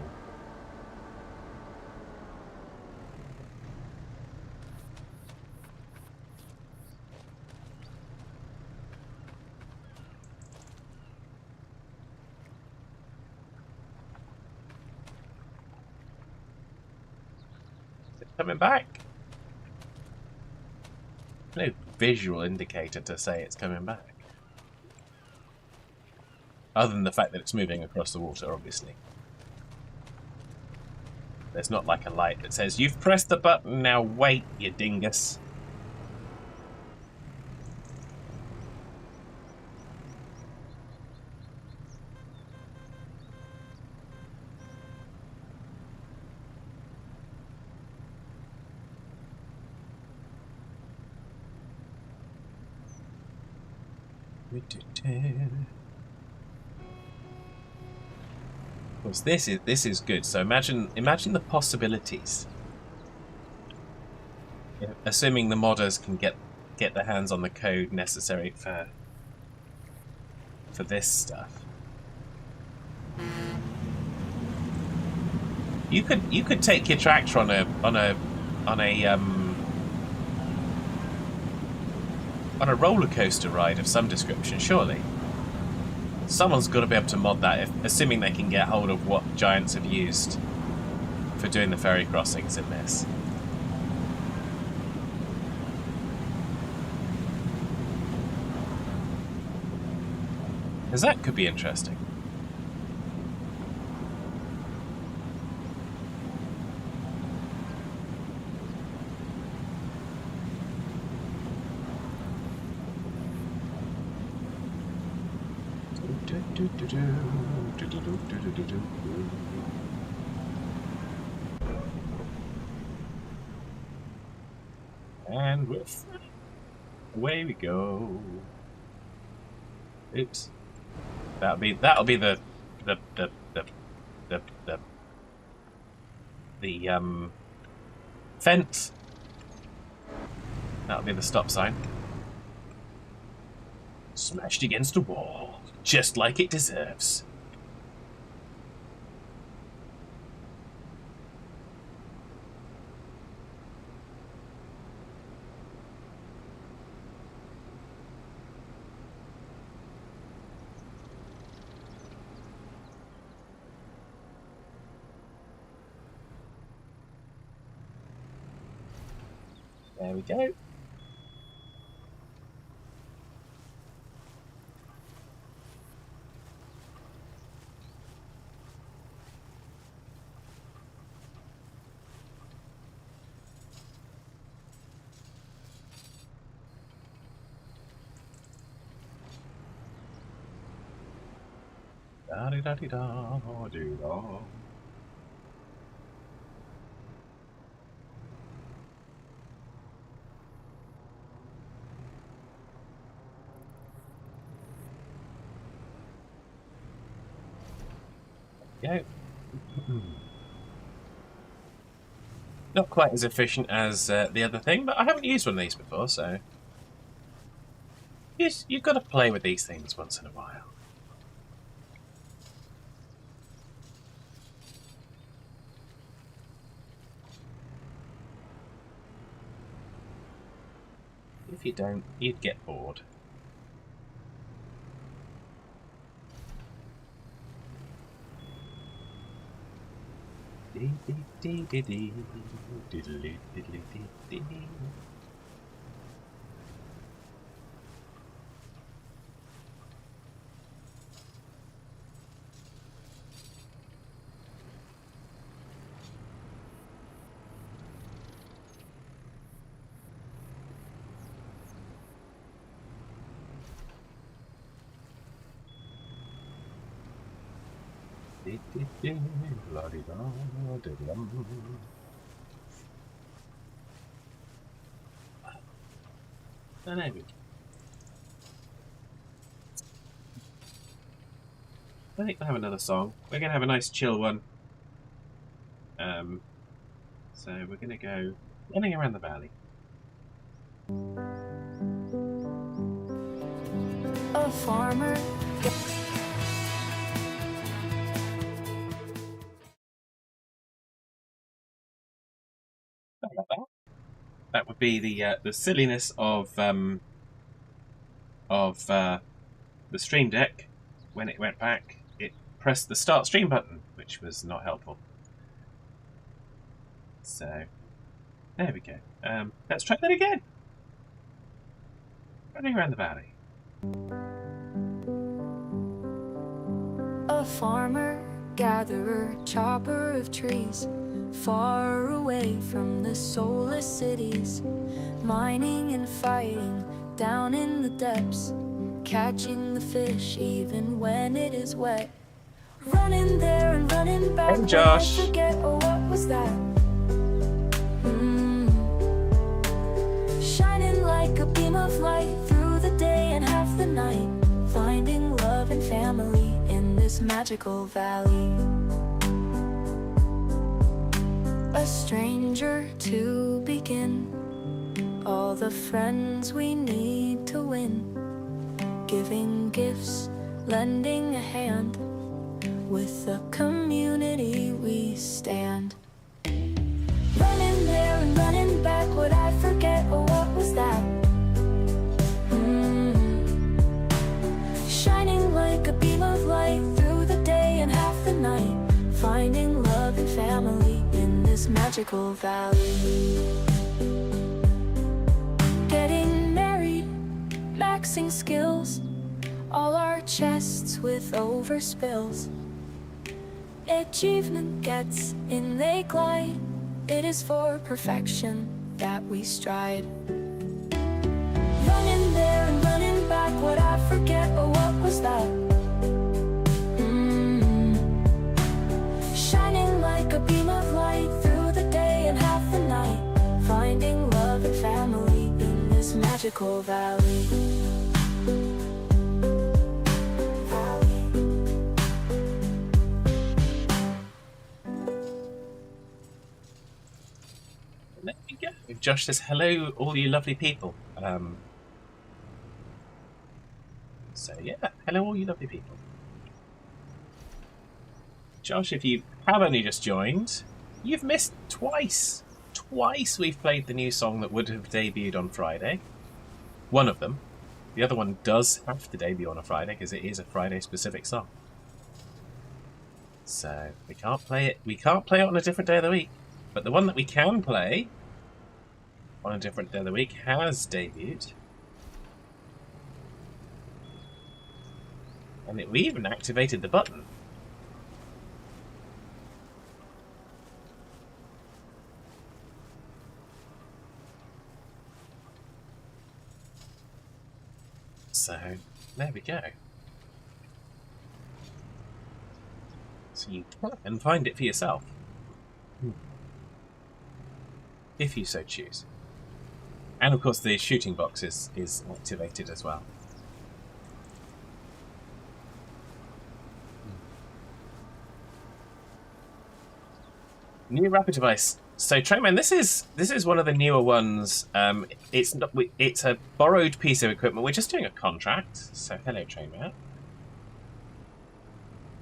Is it coming back? No visual indicator to say it's coming back. Other than the fact that it's moving across the water, obviously. There's not like a light that says, "You've pressed the button, now wait, you dingus." Because this is good. So imagine the possibilities. Yeah, assuming the modders can get their hands on the code necessary for this stuff. You could take your tractor on a roller coaster ride of some description, surely. Someone's got to be able to mod that, assuming they can get hold of what Giants have used for doing the ferry crossings in this. Because that could be interesting. And with away we go. Oops. That'll be the fence. That'll be the stop sign. Smashed against a wall, just like it deserves. There we go. Da-di-da-di-da-do-da. Go. Not quite as efficient as the other thing, but I haven't used one of these before, so you've got to play with these things once in a while. If you don't, you'd get bored. And there we go. I think we'll have another song. We're going to have a nice chill one. So we're going to go running around the valley. A farmer. That would be the silliness of the Stream Deck. When it went back, it pressed the start stream button, which was not helpful. So there we go. Let's try that again. Running around the valley. A farmer, gatherer, chopper of trees, far away from the soulless cities, mining and fighting down in the depths, catching the fish even when it is wet, running there and running back. Hey, Josh. I forget, oh, what was that? Shining like a beam of light through the day and half the night, finding love and family in this magical valley. A stranger to begin, all the friends we need to win, giving gifts, lending a hand, with the community we stand. Running there and running back, would I forget, oh, what was that? Shining like a beam of light through the day and half the night, finding love and family in this magical valley. Getting married, maxing skills, all our chests with overspills. Achievement gets in, they glide. It is for perfection that we stride. Running there and running back, would I forget, oh, what was that? Shining like a beam of light through the day and half the night, finding love and family in this magical valley. There we go. Josh says, hello, all you lovely people. So yeah, hello, all you lovely people. Josh, if you have only just joined, you've missed twice. Twice we've played the new song that would have debuted on Friday. One of them. The other one does have to debut on a Friday because it is a Friday-specific song. So we can't play it. We can't play it on a different day of the week. But the one that we can play on a different day of the week has debuted. And we even activated the button. So, there we go. So you can find it for yourself. If you so choose. And of course the shooting box is activated as well. New rapid device. So Trainman, this is one of the newer ones. It's a borrowed piece of equipment. We're just doing a contract. So hello, Trainman.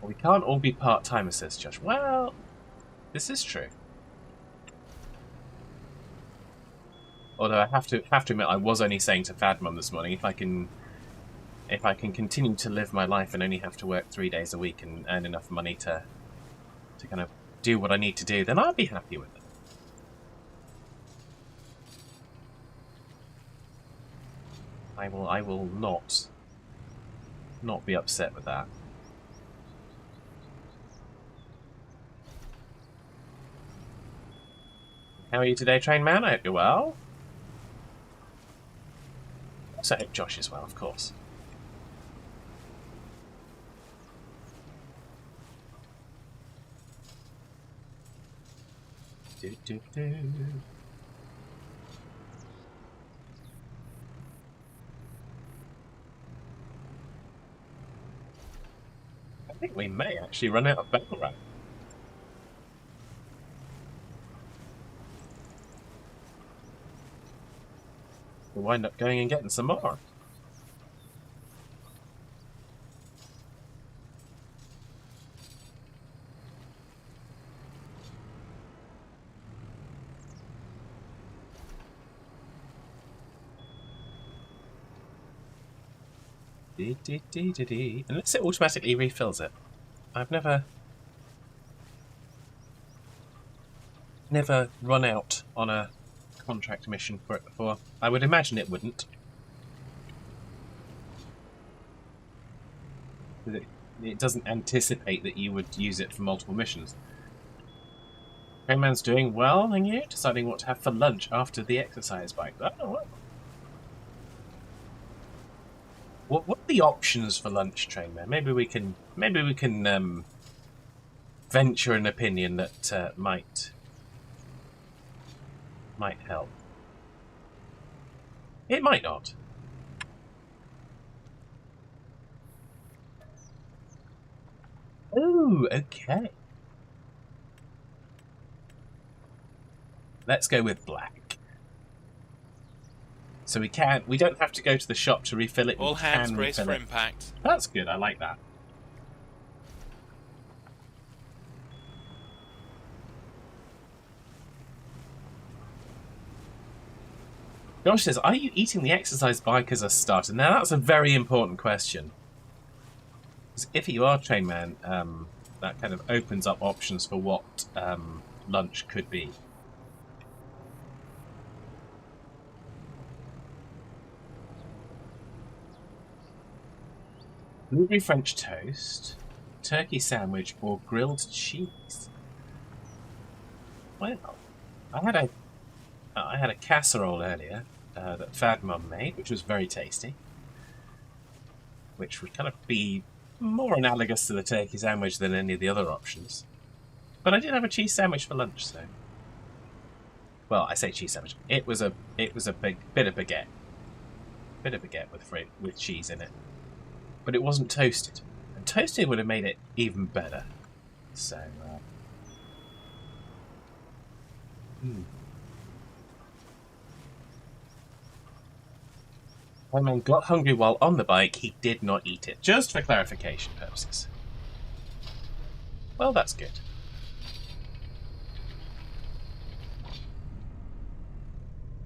Well, we can't all be part-timers, says Josh. Well, this is true. Although I have to admit, I was only saying to Fadmum this morning, if I can continue to live my life and only have to work 3 days a week and earn enough money to kind of do what I need to do, then I'll be happy with it. I will not be upset with that. How are you today, Train Man? I hope you're well. So I hope Josh is well, of course. Do-do-do. I think we may actually run out of battle ram. We'll wind up going and getting some more. Unless it automatically refills it. I've never run out on a contract mission for it before. I would imagine it wouldn't. It doesn't anticipate that you would use it for multiple missions. Rayman's doing well, and you deciding what to have for lunch after the exercise bike. Oh, what are the options for lunch, Trainman? Maybe we can venture an opinion that might help. It might not. Oh, okay. Let's go with black. So we don't have to go to the shop to refill it. All hands brace for it. impact. That's good, I like that. Josh says, are you eating the exercise bike as a starter? Now that's a very important question. Because if you are Trainman, that kind of opens up options for what lunch could be. Blueberry French toast, turkey sandwich, or grilled cheese. Well, I had a casserole earlier that Fad Mum made, which was very tasty. Which would kind of be more analogous to the turkey sandwich than any of the other options. But I did have a cheese sandwich for lunch, so. Well, I say cheese sandwich. It was a big bit of baguette, with cheese in it. But it wasn't toasted. And toasted would have made it even better. So, When man got hungry while on the bike, he did not eat it. Just for clarification purposes. Well, that's good.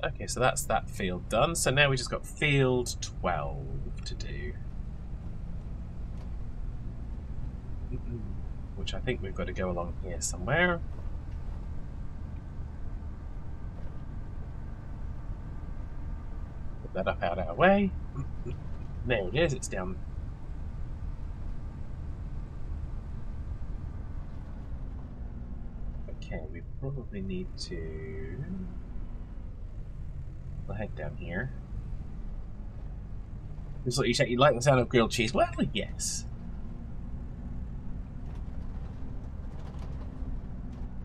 Okay, so that's that field done. So now we just got field 12 to do. Which I think we've got to go along here somewhere. Put that up out our way. There it is, it's down. Okay, we probably need to... We'll head down here. This is what you say, you like the sound of grilled cheese? Well, yes.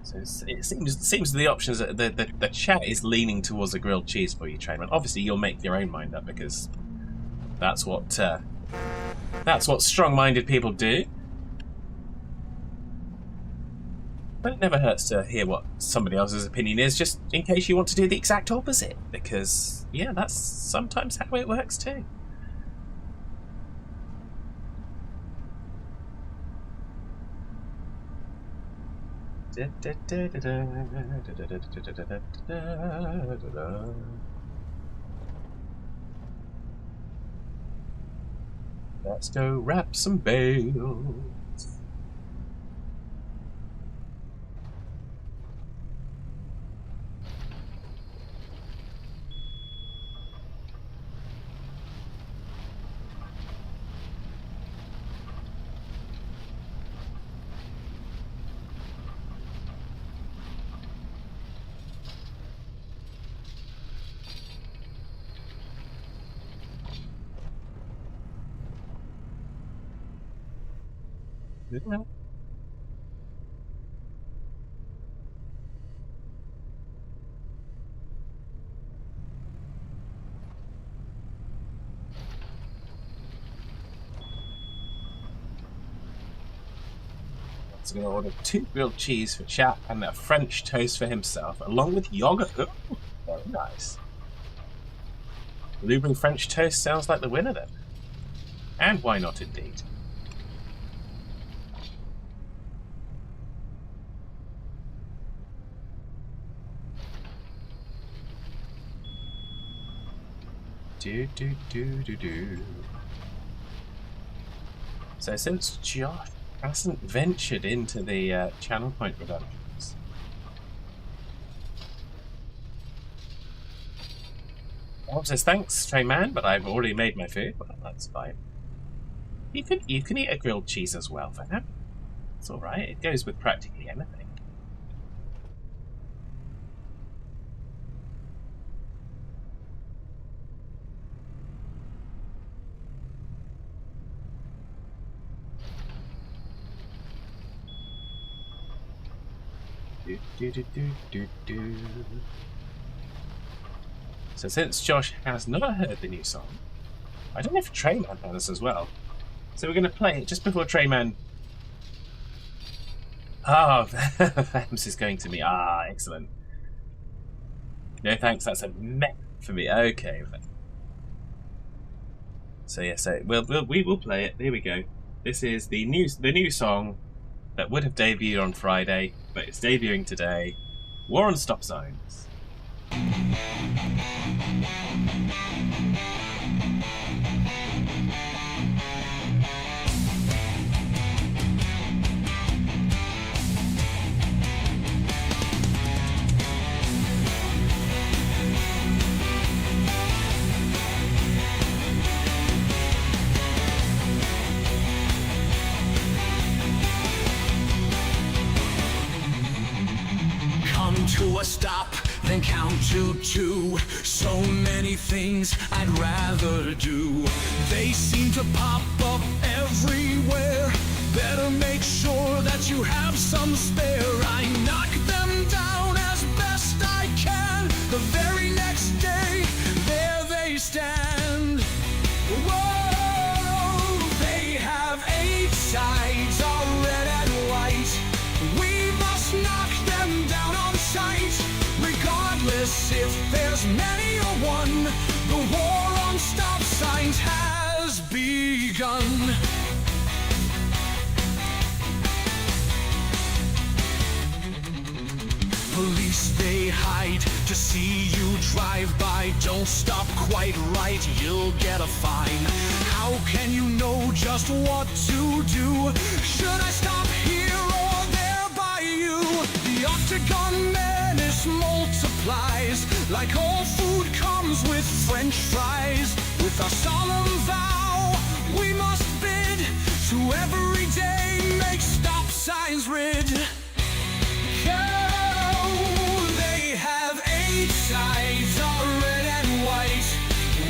So it seems the options that the chat is leaning towards a grilled cheese for you, Trainman. Obviously, you'll make your own mind up because that's what strong-minded people do. But it never hurts to hear what somebody else's opinion is, just in case you want to do the exact opposite. Because yeah, that's sometimes how it works too. Let's go wrap some bales. is going to order 2 grilled cheese for chat and a French toast for himself, along with yogurt. Ooh, very nice. Blueberry French toast sounds like the winner then. And why not indeed? Do. So since Josh hasn't ventured into the channel point redemptions, Bob says thanks, Trayman, but I've already made my food. Well, that's fine. You can eat a grilled cheese as well for now. It's all right. It goes with practically anything. Do. So since Josh has not heard the new song, I don't know if Trayman has as well. So we're going to play it just before Trayman. Ah, Fems is going to me. Ah, excellent. No thanks, that's a meh for me. Okay. So yeah, so we will play it. Here we go. This is the new song that would have debuted on Friday, but it's debuting today. War on Stop Signs. To a stop, then count to 2. So many things I'd rather do. They seem to pop up everywhere. Better make sure that you have some spare. I knock them down as best I can. The very next day, there they stand. Whoa, they have 8 sides, all red and white. We must knock them down on sight. Regardless if there's many or one, the war on stop signs has begun. Police, they hide to see you drive by. Don't stop quite right, you'll get a fine. How can you know just what to do? Should I stop here or there by you? The Octagon menace multiplies. Like all food comes with French fries. With our solemn vow, we must bid to every day make stop signs rid. They have 8 sides, all red and white.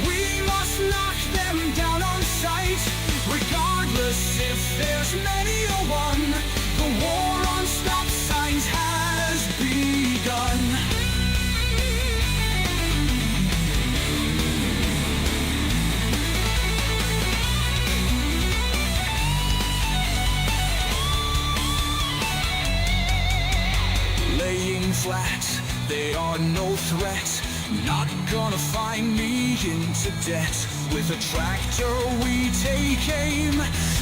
We must knock them down on sight. Regardless if there's many or one, the war on stop signs has begun. Laying flat, they are no threat. Not gonna find me into debt. With a tractor we take aim.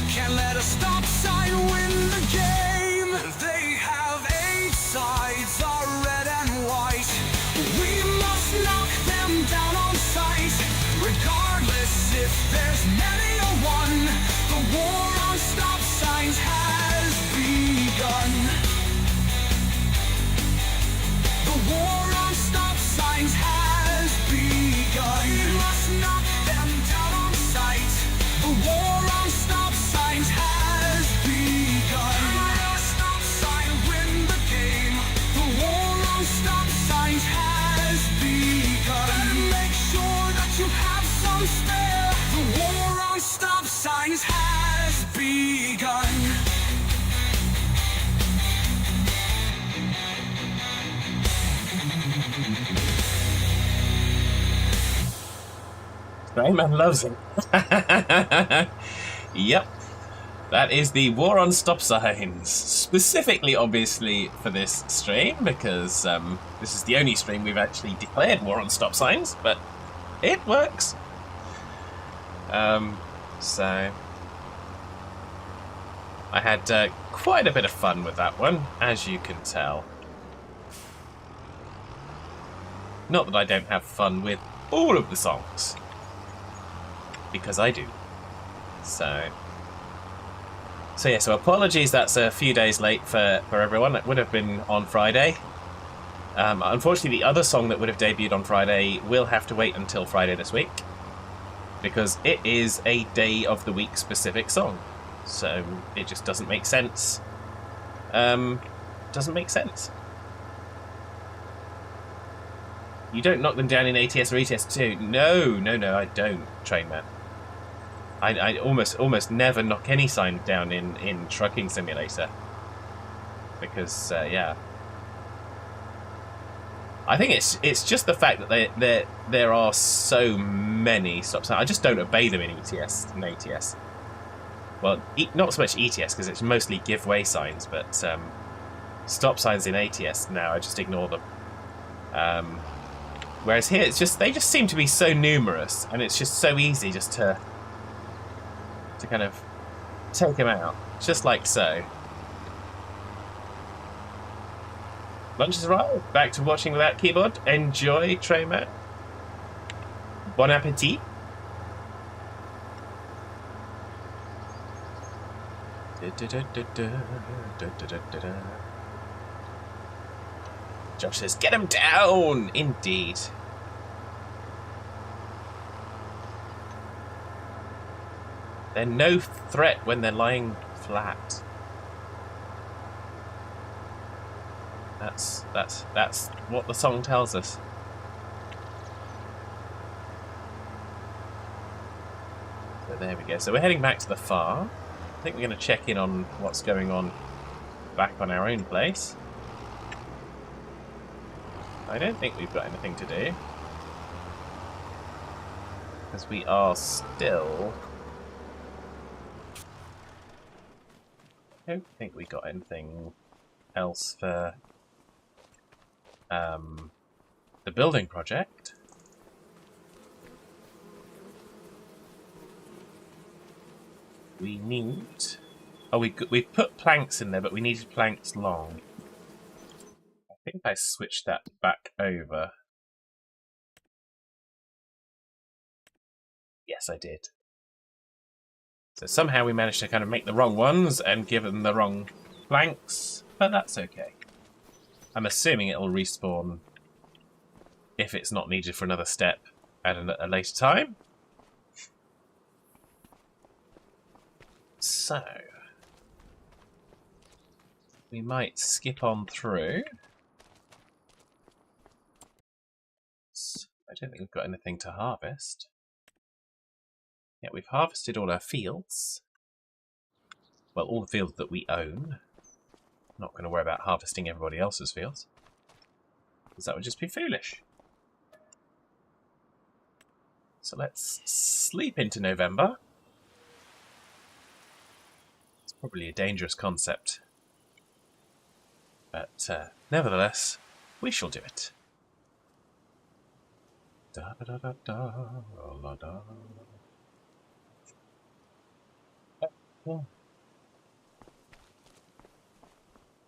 Can't let a stop sign win the game. They have 8 sides, are red and white. We must knock them down on sight. Regardless if there's many or one, the war on stop signs has begun. The war on stop signs has begun. We must knock them down on sight. The war on stop signs has begun. Let a stop sign win the game. The war on stop signs has begun. Make sure that you have some spare. The war on stop signs has begun. Rayman loves it. Yep. That is the War on Stop Signs. Specifically, obviously, for this stream, because this is the only stream we've actually declared War on Stop Signs, but it works. So I had quite a bit of fun with that one, as you can tell. Not that I don't have fun with all of the songs, because I do. So yeah, so apologies that's a few days late for everyone. It would have been on Friday. Unfortunately, the other song that would have debuted on Friday will have to wait until Friday this week, because it is a day of the week specific song. So it just doesn't make sense. Doesn't make sense. You don't knock them down in ATS or ETS too. No, I don't, Trainman. I almost never knock any sign down in Trucking Simulator. Because, yeah. I think it's just the fact that there are so many stop signs. I just don't obey them in ETS and ATS. Well, not so much ETS, because it's mostly give way signs, but stop signs in ATS now, I just ignore them. Whereas here, they just seem to be so numerous, and it's just so easy just to kind of take them out, just like so. Lunch is arrived. Back to watching without keyboard. Enjoy, Trayman. Bon appetit. Josh says, "Get him down!" Indeed. They're no threat when they're lying flat. That's what the song tells us. So there we go. So we're heading back to the farm. I think we're going to check in on what's going on back on our own place. I don't think we've got anything to do, because we are still... I don't think we got anything else for the building project. We need... Oh, we put planks in there, but we needed planks long. I think I switched that back over. Yes, I did. So somehow we managed to kind of make the wrong ones and give them the wrong planks, but that's okay. I'm assuming it'll respawn if it's not needed for another step at a later time. So we might skip on through. I don't think we've got anything to harvest. Yeah, we've harvested all our fields. Well, all the fields that we own. Not going to worry about harvesting everybody else's fields, because that would just be foolish. So let's sleep into November. It's probably a dangerous concept, but nevertheless, we shall do it. Da da da da da da. Yeah.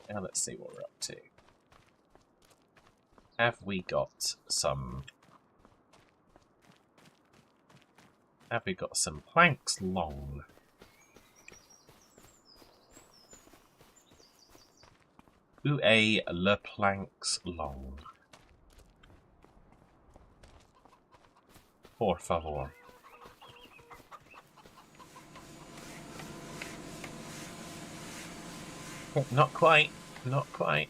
Now let's see what we're up to. Have we got some planks long? Où est le planks long? Por favor. Not quite. Not quite.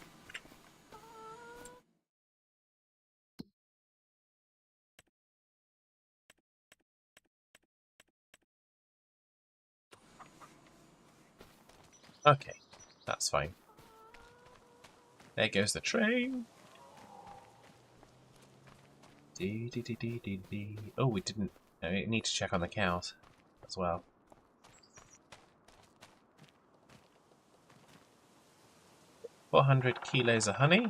Okay, that's fine. There goes the train. Oh, we didn't. No, we need to check on the cows as well. 400 kilos of honey.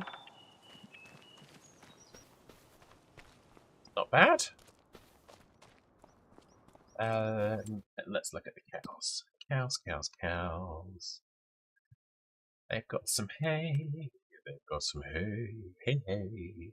Not bad. Let's look at the cows. Cows. They've got some hay. Hay.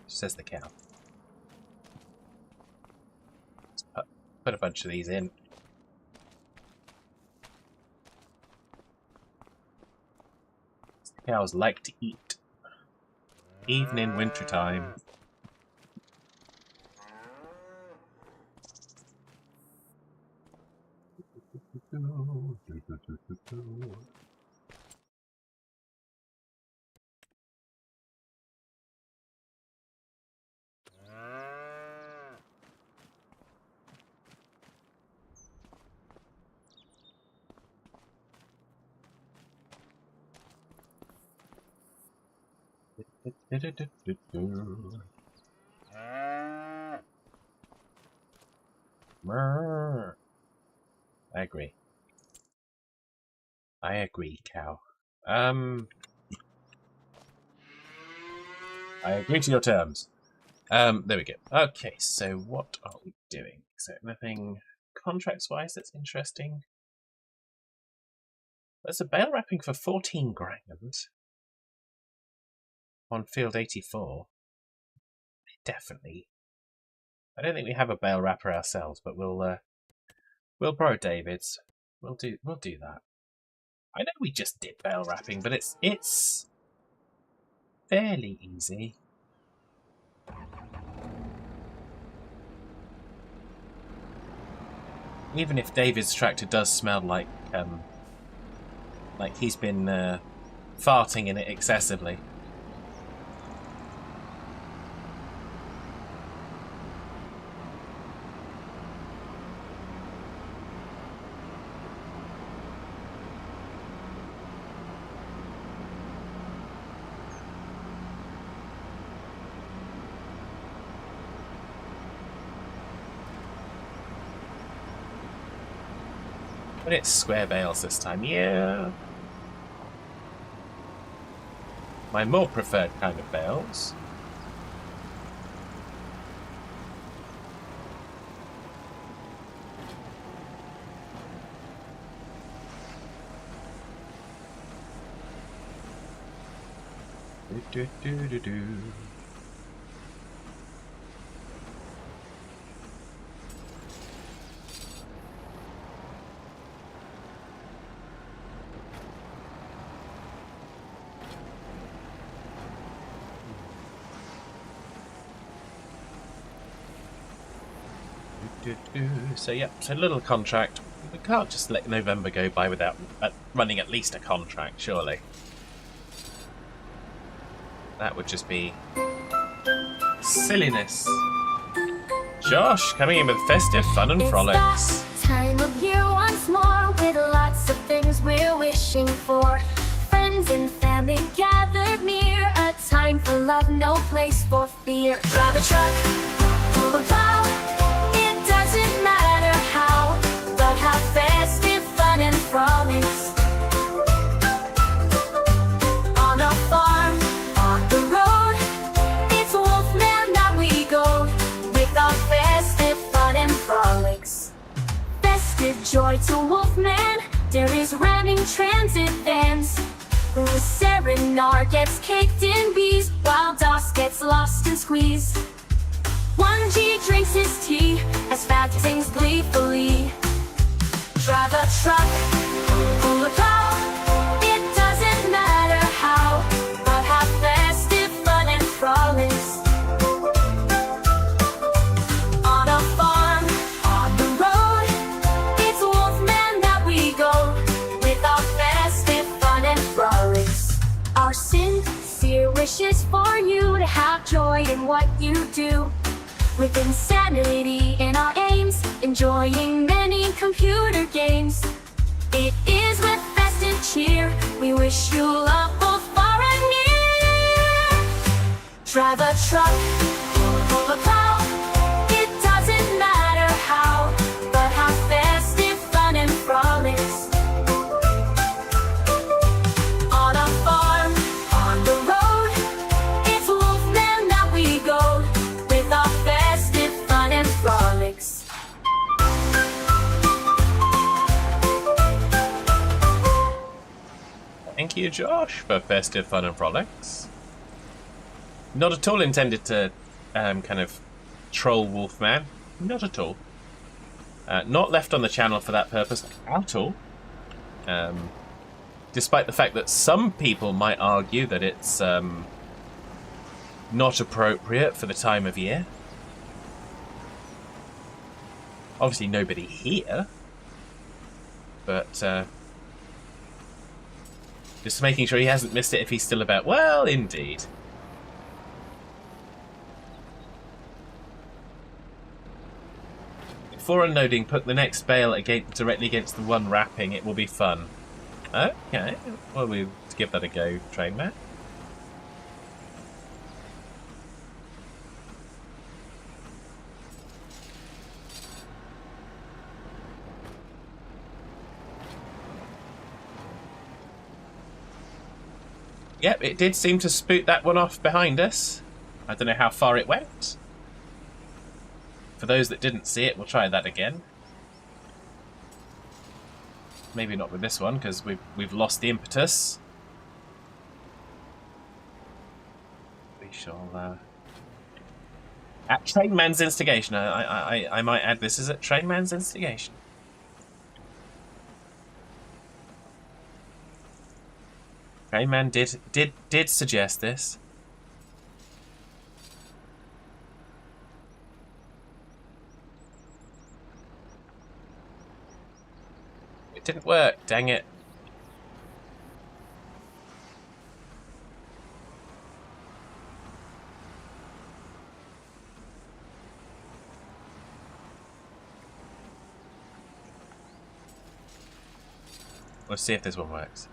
Says the cow. Let's put a bunch of these in. The cows like to eat, even in wintertime. I agree, cow. I agree to your terms. There we go. Okay, so what are we doing? Is there anything contracts-wise that's interesting? There's a bale wrapping for 14 grand on field 84. Definitely. I don't think we have a bale wrapper ourselves, but we'll borrow David's. We'll do that. I know we just did bale wrapping, but it's fairly easy. Even if David's tractor does smell like he's been farting in it excessively. But it's square bales this time, yeah. My more preferred kind of bales. Do. So yeah, so little contract. We can't just let November go by without running at least a contract, surely. That would just be silliness. Josh coming in with festive fun and frolics. It's that time of year once more, with lots of things we're wishing for. Friends and family gathered near, a time for love, no place for fear. Drive a truck, pull a plow, it doesn't matter how, but have festive fun and frolics. On a farm, on the road, it's Wolfman that we go, with our festive fun and frolics. Festive joy to Wolfman, there is ramming transit vans. The Serenar gets caked in bees, while Doss gets lost and squeezed. 1G drinks his tea as Fat sings gleefully. Drive a truck, pull a plow, it doesn't matter how, but have festive fun and frolics. On a farm, on the road, it's Wolfman that we go, with our festive fun and frolics. Our sincere wishes for you to have joy in what you do, with insanity in our aims, enjoying many computer games. It is with festive cheer we wish you love both far and near. drive a truck, pull a plow. It doesn't matter how, but have festive fun and frolics. On a farm, on the road, it's Wolfman that we go, with our festive fun and frolics. Thank you, Josh, for festive fun and frolics. Not at all intended to kind of troll Wolfman. Not at all. Not left on the channel for that purpose at all. Despite the fact that some people might argue that it's not appropriate for the time of year. Obviously nobody here. But just making sure he hasn't missed it if he's still about. Well, indeed. Before unloading, put the next bale directly against the one wrapping. It will be fun. Okay. Well, we'll give that a go, train man. Yep, it did seem to spoot that one off behind us. I don't know how far it went. For those that didn't see it, we'll try that again. Maybe not with this one, because we've lost the impetus. We shall... At Trainman's instigation. I might add this is at Trainman's instigation. Trainman did suggest this. It didn't work, dang it. Let's see if this one works.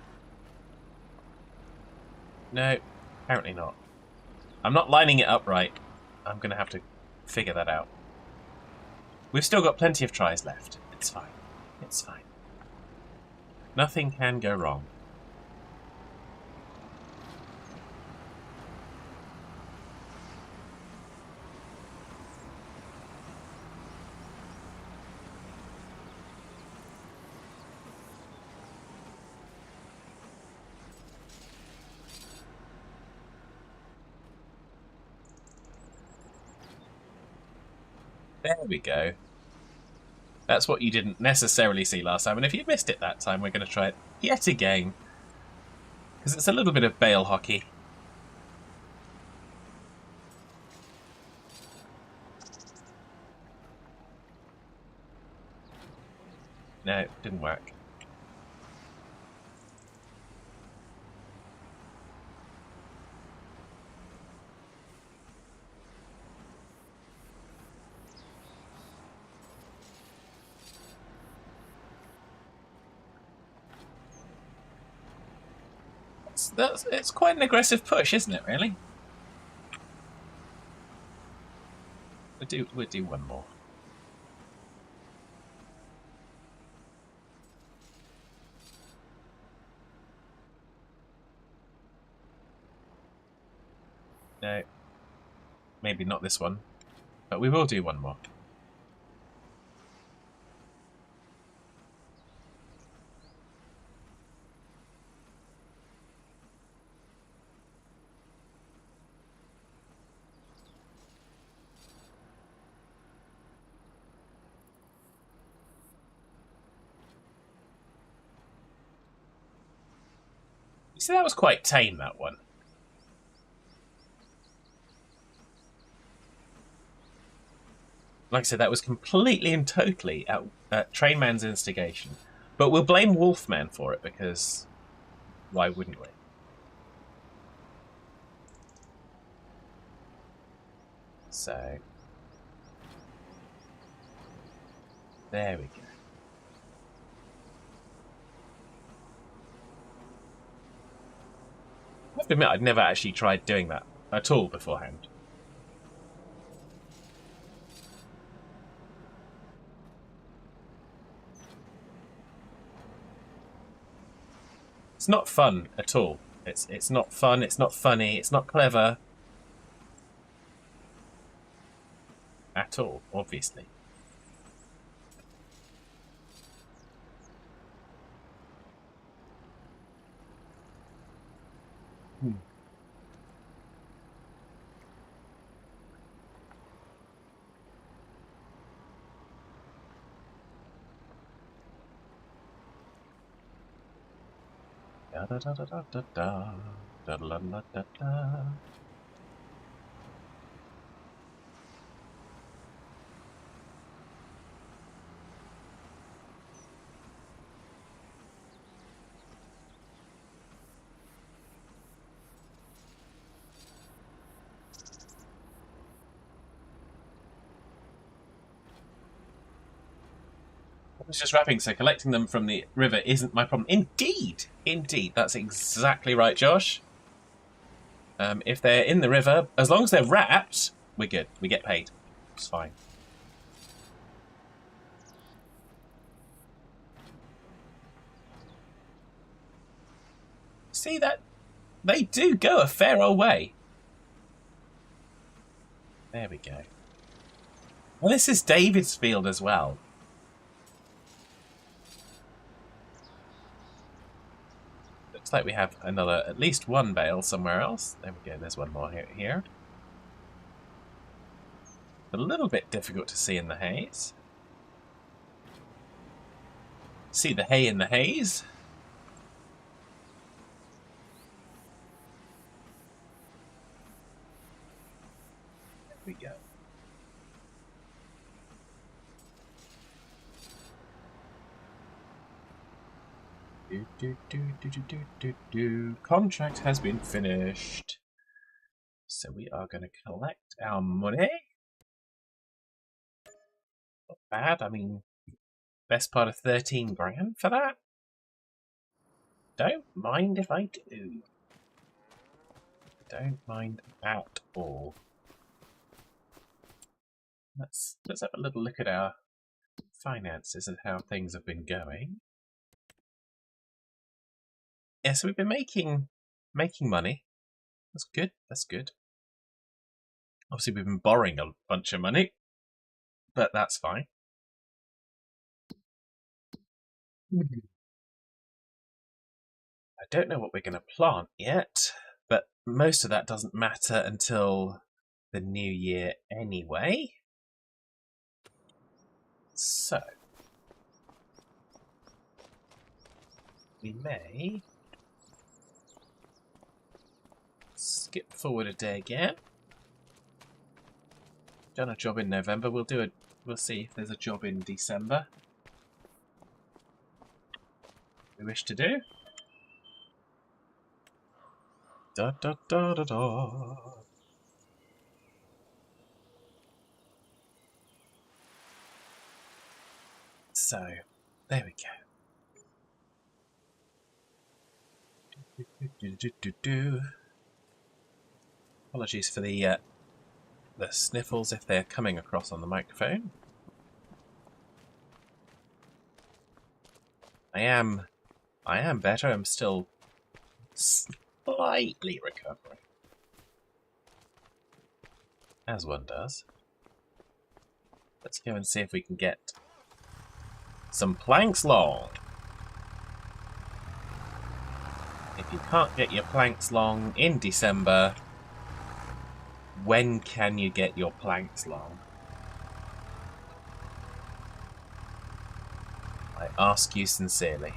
No, apparently not. I'm not lining it up right. I'm going to have to figure that out. We've still got plenty of tries left. It's fine. It's fine. Nothing can go wrong. There we go. That's what you didn't necessarily see last time, and if you missed it that time, we're going to try it yet again. Because it's a little bit of bale hockey. No, it didn't work. It's quite an aggressive push, isn't it, really? We'll do one more. No. Maybe not this one. But we will do one more. See, that was quite tame, that one. Like I said, that was completely and totally at Trainman's instigation. But we'll blame Wolfman for it, because why wouldn't we? So, there we go. I have to admit, I'd never actually tried doing that at all beforehand. It's not fun at all. It's not fun, it's not funny, it's not clever. At all, obviously. Da da da da da da da da da da da da. I was just rapping, so collecting them from the river isn't my problem. Indeed! Indeed, that's exactly right, Josh. If they're in the river, as long as they're wrapped, we're good. We get paid. It's fine. See that? They do go a fair old way. There we go. Well, this is David's field as well. Looks like we have another, at least one bale somewhere else. There we go, there's one more here. A little bit difficult to see in the haze. See the hay in the haze? There we go. Contract has been finished. So we are going to collect our money. Not bad. I mean, best part of 13 grand for that. Don't mind if I do. Don't mind at all. Let's have a little look at our finances and how things have been going. Yeah, so we've been making money. That's good. That's good. Obviously, we've been borrowing a bunch of money, but that's fine. I don't know what we're going to plant yet, but most of that doesn't matter until the new year anyway. So, we may skip forward a day again. Done a job in November. We'll see if there's a job in December we wish to do. Da da da da da. So, there we go. Apologies for the sniffles if they're coming across on the microphone. I am better. I'm still slightly recovering, as one does. Let's go and see if we can get some planks long. If you can't get your planks long in December, when can you get your planks long? I ask you sincerely.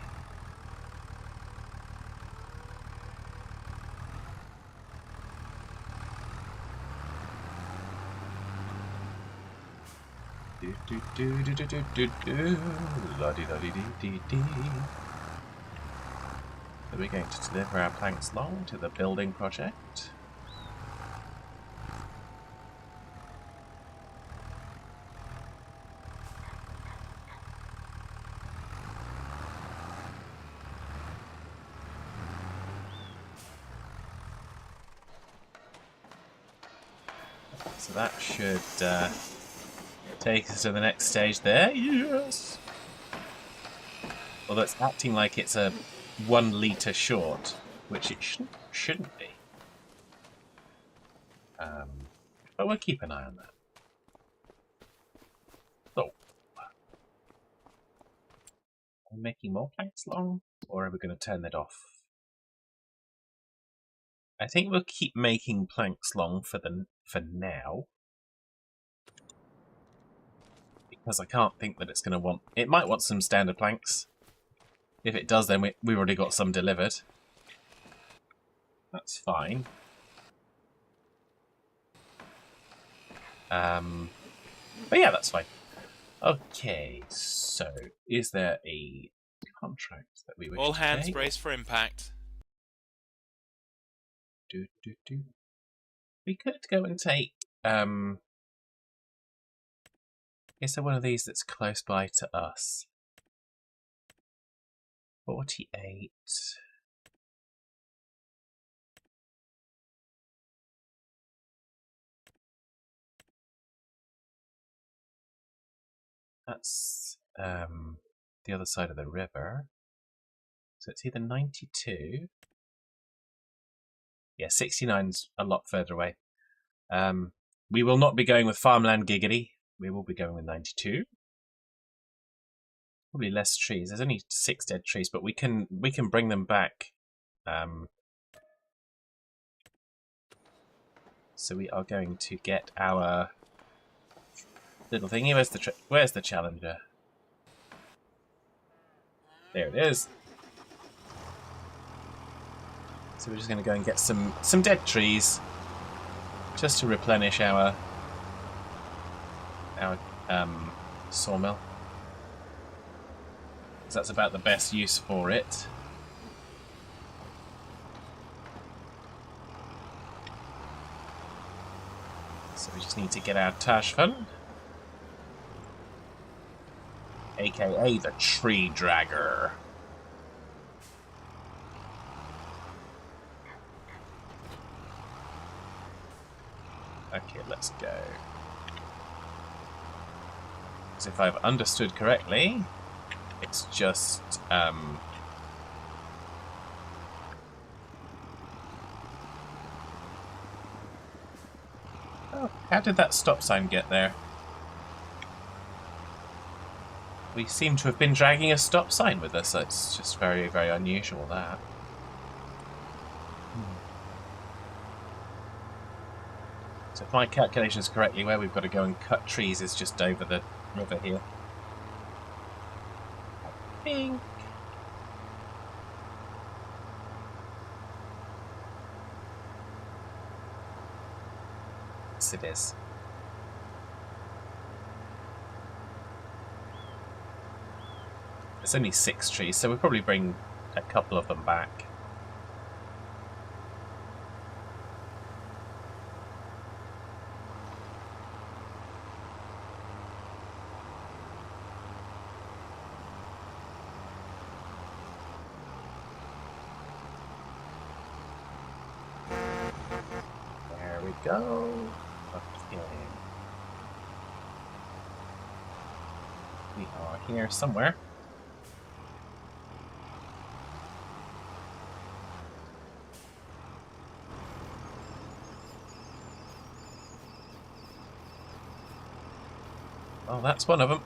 So we're going to deliver our planks long to the building project. So that should take us to the next stage there. Yes! Although it's acting like it's a 1 litre short, which it shouldn't be. But we'll keep an eye on that. So, are we making more planks long, or are we going to turn that off? I think we'll keep making planks long for now, because I can't think that it's going to want. It might want some standard planks. If it does, then we've already got some delivered. That's fine. But yeah, that's fine. Okay, so is there a contract that we wish All to hands take? brace for impact. We could go and take. Is there one of these that's close by to us? 48. That's the other side of the river. So it's either 92. Yeah, 69's a lot further away. We will not be going with Farmland Giggity. We will be going with 92. Probably less trees. There's only 6 dead trees, but we can bring them back. So we are going to get our little thingy. Where's the Challenger? There it is. So we're just going to go and get some dead trees, just to replenish our sawmill. Because that's about the best use for it. So we just need to get our Tashfun, aka the Tree Dragger. Okay, let's go. Because if I've understood correctly, it's just oh, how did that stop sign get there? We seem to have been dragging a stop sign with us. It's just very, very unusual, that. So if my calculations correctly, where we've got to go and cut trees is just over the river here. I think. Yes, it is. It's only 6 trees, so we'll probably bring a couple of them back. There we go. Okay. We are here somewhere. Oh, that's one of them.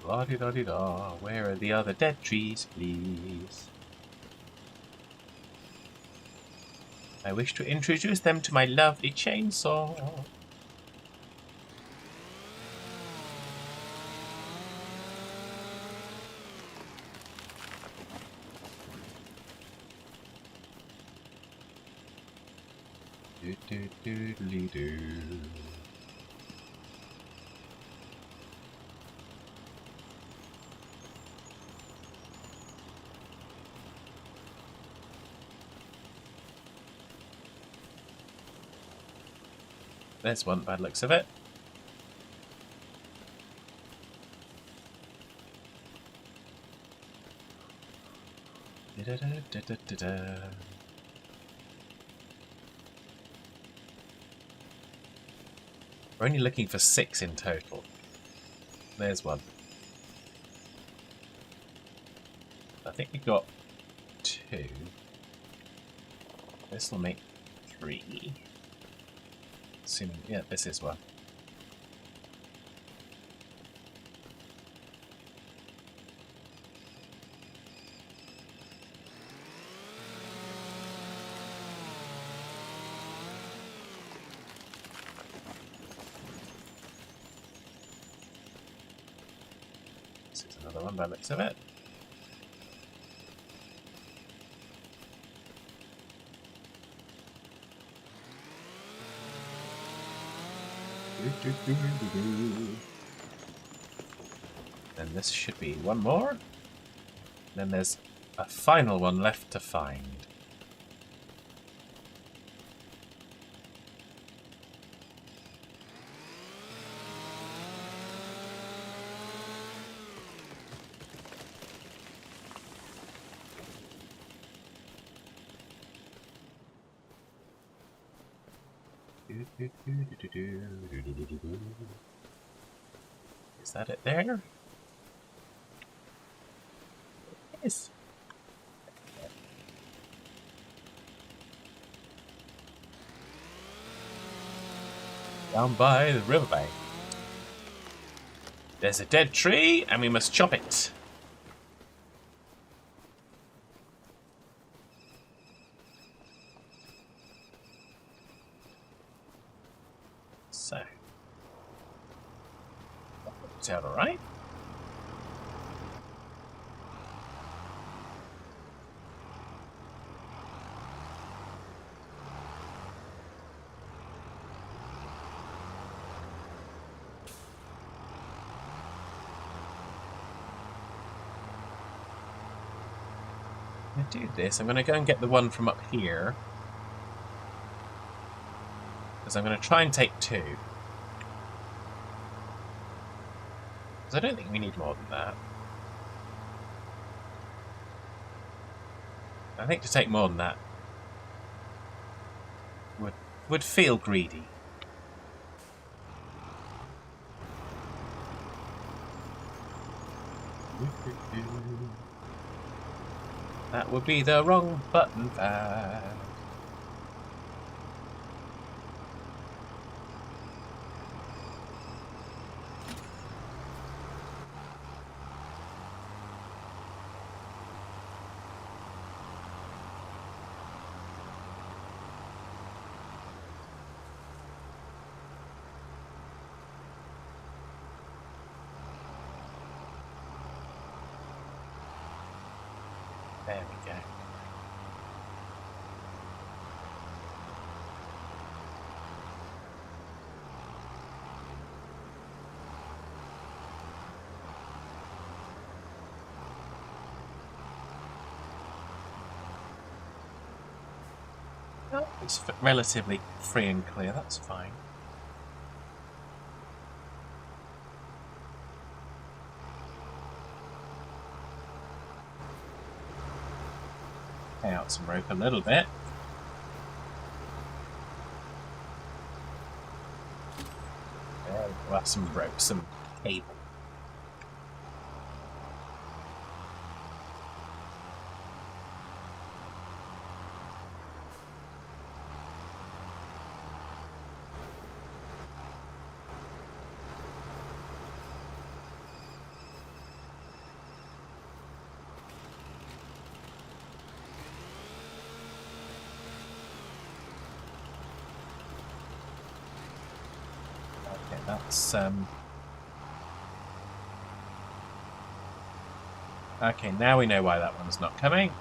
La-di-da-di-da. Where are the other dead trees, please? I wish to introduce them to my lovely chainsaw. Do-do-do-do-do. there's one bad looks of it. Da-da-da-da-da-da. We're only looking for 6 in total. There's one. I think we got 2. This will make 3. Assuming, yeah, this is one. This is another one by the looks of it. Then this should be one more. Then there's a final one left to find. Is that it there? Yes. Down by the riverbank. There's a dead tree, and we must chop it. So. Is that alright? To do this, I'm going to go and get the one from up here, because I'm going to try and take 2, because I don't think we need more than that. I think to take more than that would feel greedy. That would be the wrong button pad. There we go. Oh, it's relatively free and clear, that's fine. Pay out some rope a little bit. There, we'll have some rope, some cable. That's okay, now we know why that one's not coming.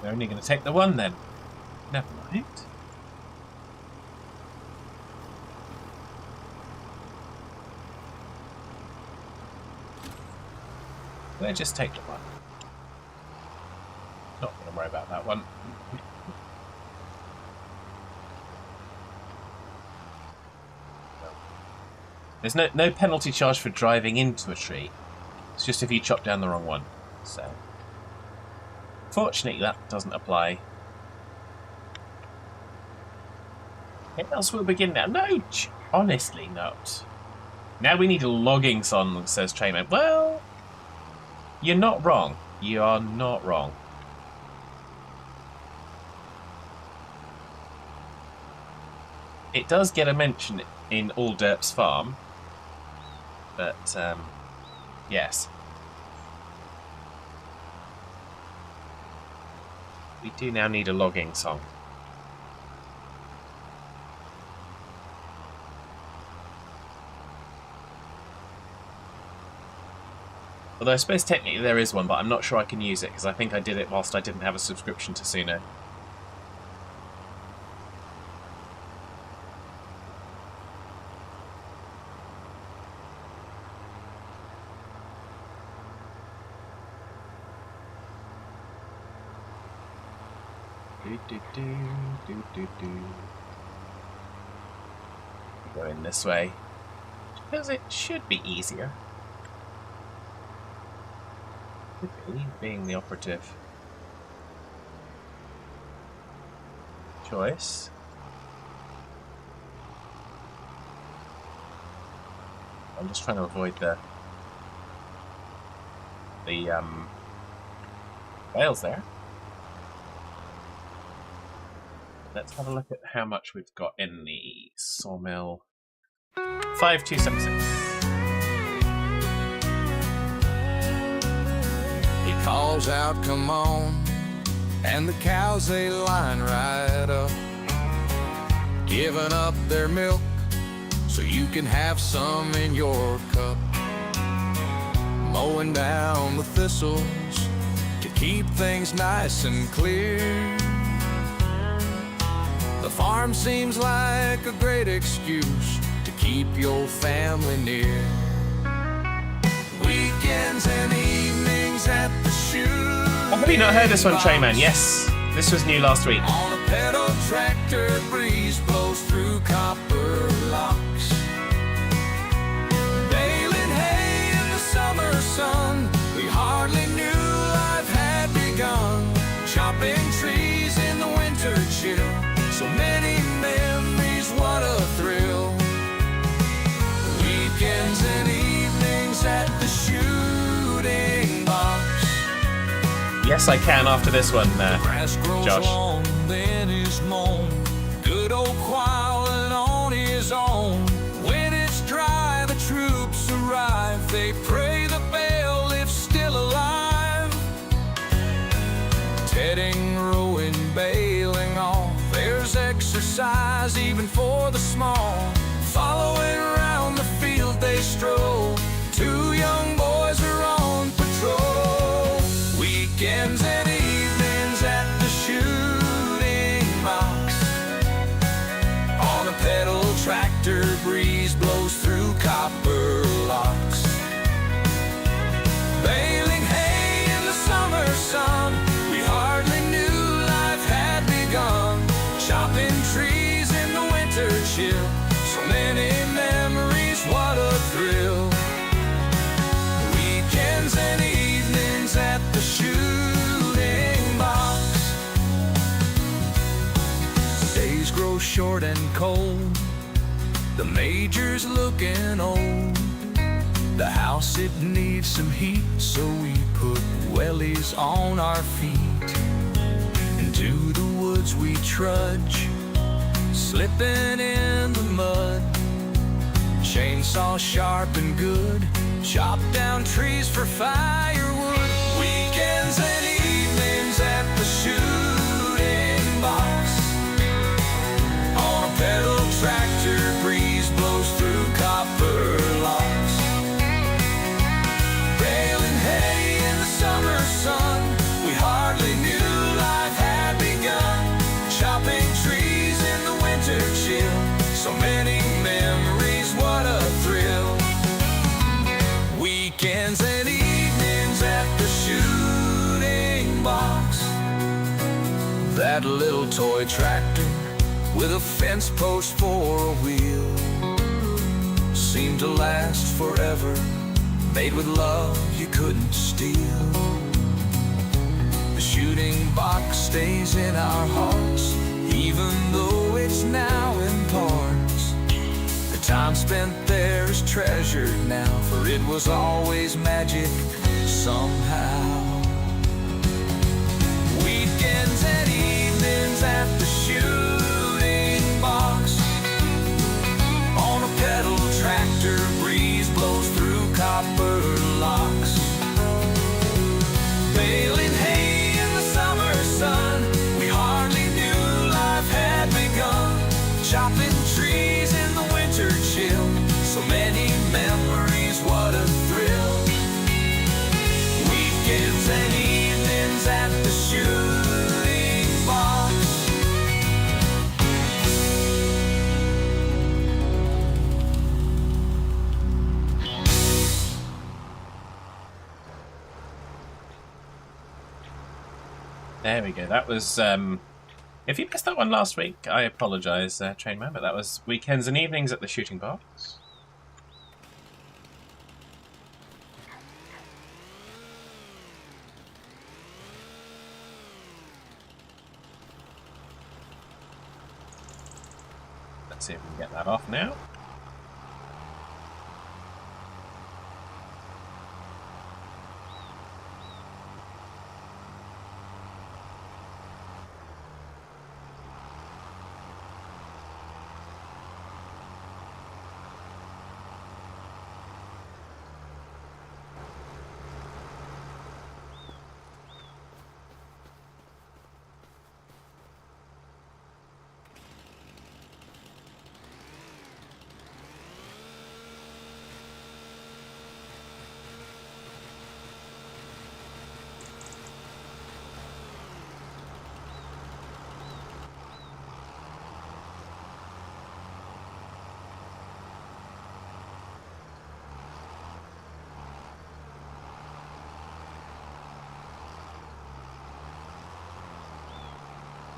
We're only going to take the one then. Never mind. We'll just take the one. Not going to worry about that one. There's no penalty charge for driving into a tree. It's just if you chop down the wrong one. So, fortunately, that doesn't apply. Anything else will begin now? No, honestly not. Now we need a logging song, says Trainman. Well, you're not wrong. You are not wrong. It does get a mention in All Derp's Farm, but yes. We do now need a logging song. Although I suppose technically there is one, but I'm not sure I can use it because I think I did it whilst I didn't have a subscription to Suno. Going this way because it should be easier. Could be, being the operative choice. I'm just trying to avoid the rails there. Let's have a look at how much we've got in the sawmill. 5276. He calls out, come on, and the cows, they line right up, giving up their milk so you can have some in your cup, mowing down the thistles to keep things nice and clear. The farm seems like a great excuse to keep your family near. Weekends and evenings at the shoe. Have you not heard this one, Trayman? Yes, this was new last week. On a pedal tractor, breeze blows through copper locks. Baling hay in the summer sun, we hardly knew life had begun. Chopping trees in the winter chill, so many memories, what a thrill. Weekends and evenings at the shooting box. Yes, I can after this one, Grass grows Josh. long, then is mown. Good old Quillen on his own. When it's dry, the troops arrive. They pray the bailiff's still alive. Tedding, rowing, bailing off. There's exercise even for the small. Following around the field they stroll. Two young boys are on patrol. Weekends and evenings at the shooting box. On a pedal tractor, breeze blows through copper locks. Baling hay in the summer sun, we hardly knew life had begun. Chopping trees in the winter chill, so many memories, what a thrill. Weekends and evenings at the shooting box. Days grow short and cold, the major's looking old. The house, it needs some heat, so we put wellies on our feet. Into the woods we trudge, slipping in the mud. Chainsaw sharp and good, chop down trees for firewood. Weekends and evenings at the shooting box. On a pedal tractor, breeze blows through copper locks. Baling hay in the summer sun, we hardly knew life had begun. Chopping trees in the winter chill, so many memories, what a thrill. Weekends and evenings at the shooting That little toy tractor with a fence post for a wheel seemed to last forever, made with love you couldn't steal. The shooting box stays in our hearts, even though it's now in parts. The time spent there is treasured now, for it was always magic somehow. Weekends and evenings at the shooting box, on a pedal tractor, breeze blows through copper locks. Baling hay in the summer sun, we hardly knew life had begun. Chopping trees in the winter chill, so many memories, what a thrill. Weekends and evenings at the shooting box. There we go. That was, if you missed that one last week, I apologise, Trainman, but that was Weekends and Evenings at the Shooting Box. Let's see if we can get that off now.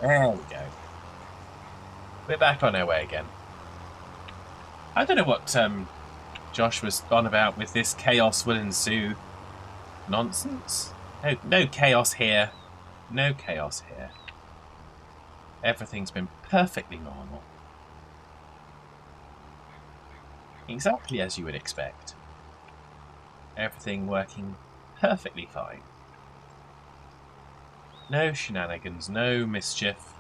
There we go. We're back on our way again. I don't know what Josh was on about with this chaos will ensue nonsense. No chaos here. No chaos here. Everything's been perfectly normal. Exactly as you would expect. Everything working perfectly fine. No shenanigans, no mischief,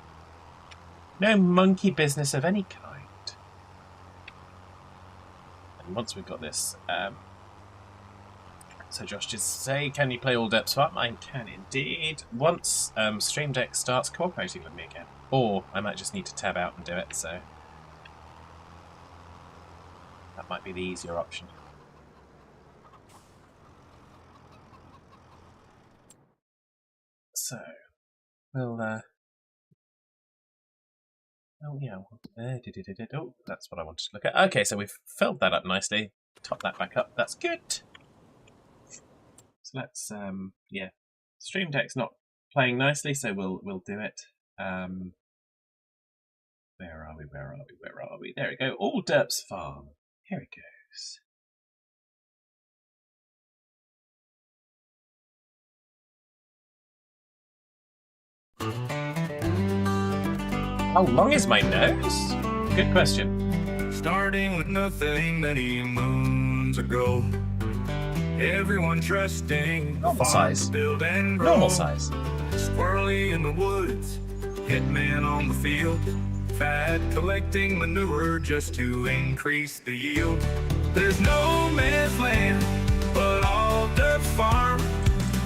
no monkey business of any kind. And once we've got this, so Josh did say, can you play all depths farm? I can indeed. Once Stream Deck starts cooperating with me again. Or I might just need to tab out and do it, so that might be the easier option. So, we'll, oh yeah, oh, that's what I wanted to look at. Okay, so we've filled that up nicely, top that back up, that's good. So let's, yeah, Stream Deck's not playing nicely, so we'll do it. Where are we, where are we, where are we? There we go, All Derps Farm, here it goes. How long is my nose? Good question. Starting with nothing many moons ago, everyone trusting normal size. Build and grow. Normal size. Squirrely in the woods, hitman on the field, fat collecting manure just to increase the yield. There's no man's land, but all dirt farm.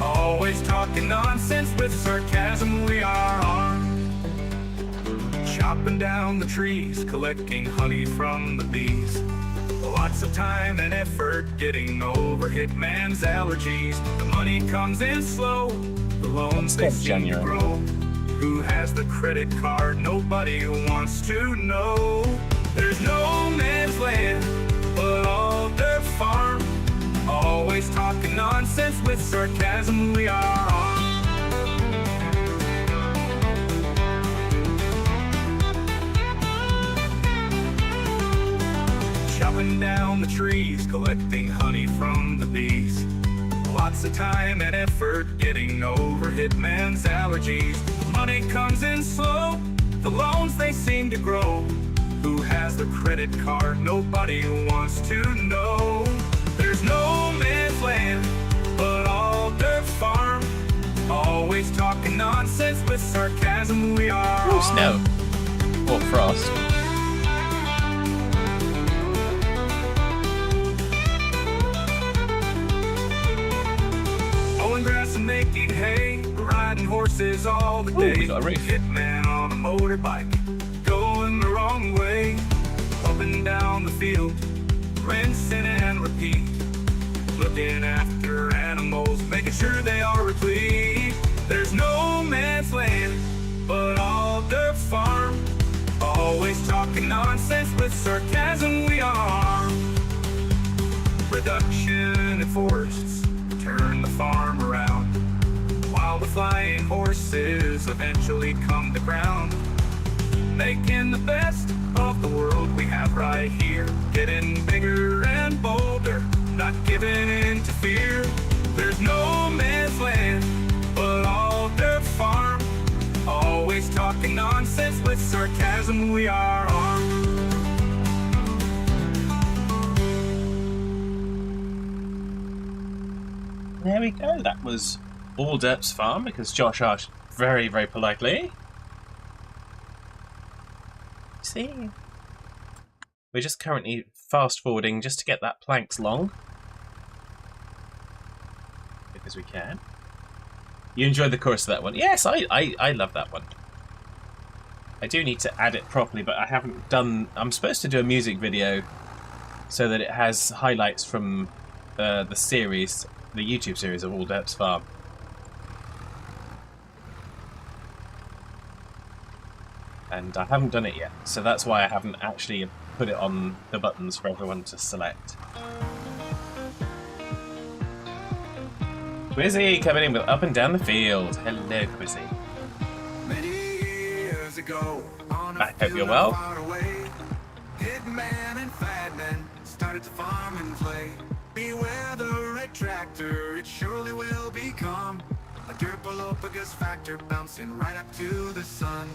Always talking nonsense with sarcasm, we are armed. Chopping down the trees, collecting honey from the bees. Lots of time and effort getting over hitman's allergies. The money comes in slow, the loans they seem to grow. Who has the credit card? Nobody wants to know. There's no man's land, but all dirt farm. Always talking nonsense with sarcasm, we are on. lots of time and effort getting over Hitman's allergies. Money comes in slow, the loans they seem to grow. Who has the credit card? Nobody wants to know. There's no man's land, but all dirt farm. Always talking nonsense with sarcasm we are. Oh, snow. Or frost. Mowing grass and making hay, riding horses all the day. we got a roof. Hitman on a motorbike, going the wrong way. Up and down the field, rinsing and repeat. Looking after animals, making sure they are replete. There's no man's land, but all dirt farm. Always talking nonsense with sarcasm we are. Reduction in forests, turn the farm around. While the flying horses eventually come to ground. Making the best of the world we have right here. Getting bigger and bolder, not giving in to fear. There's no man's land, but all dirt farm. Always talking nonsense with sarcasm we are armed. There we go. That was All Derp's Farm, because Josh asked very, very politely. See? We're just currently fast forwarding just to get that planks long. Because we can. You enjoyed the chorus of that one? Yes, I love that one. I do need to add it properly, but I haven't done... I'm supposed to do a music video so that it has highlights from the series, the YouTube series of All Derp's Farm. And I haven't done it yet, so that's why I haven't actually put it on the buttons for everyone to select. Quizzy coming in with Up and Down the Field. Hello, Quizzy. Many years ago, on a I hope you're field well. far away, Hitman and Fadman started to farm and play. Beware the red tractor, it surely will become a Derpalopagus factor bouncing right up to the sun.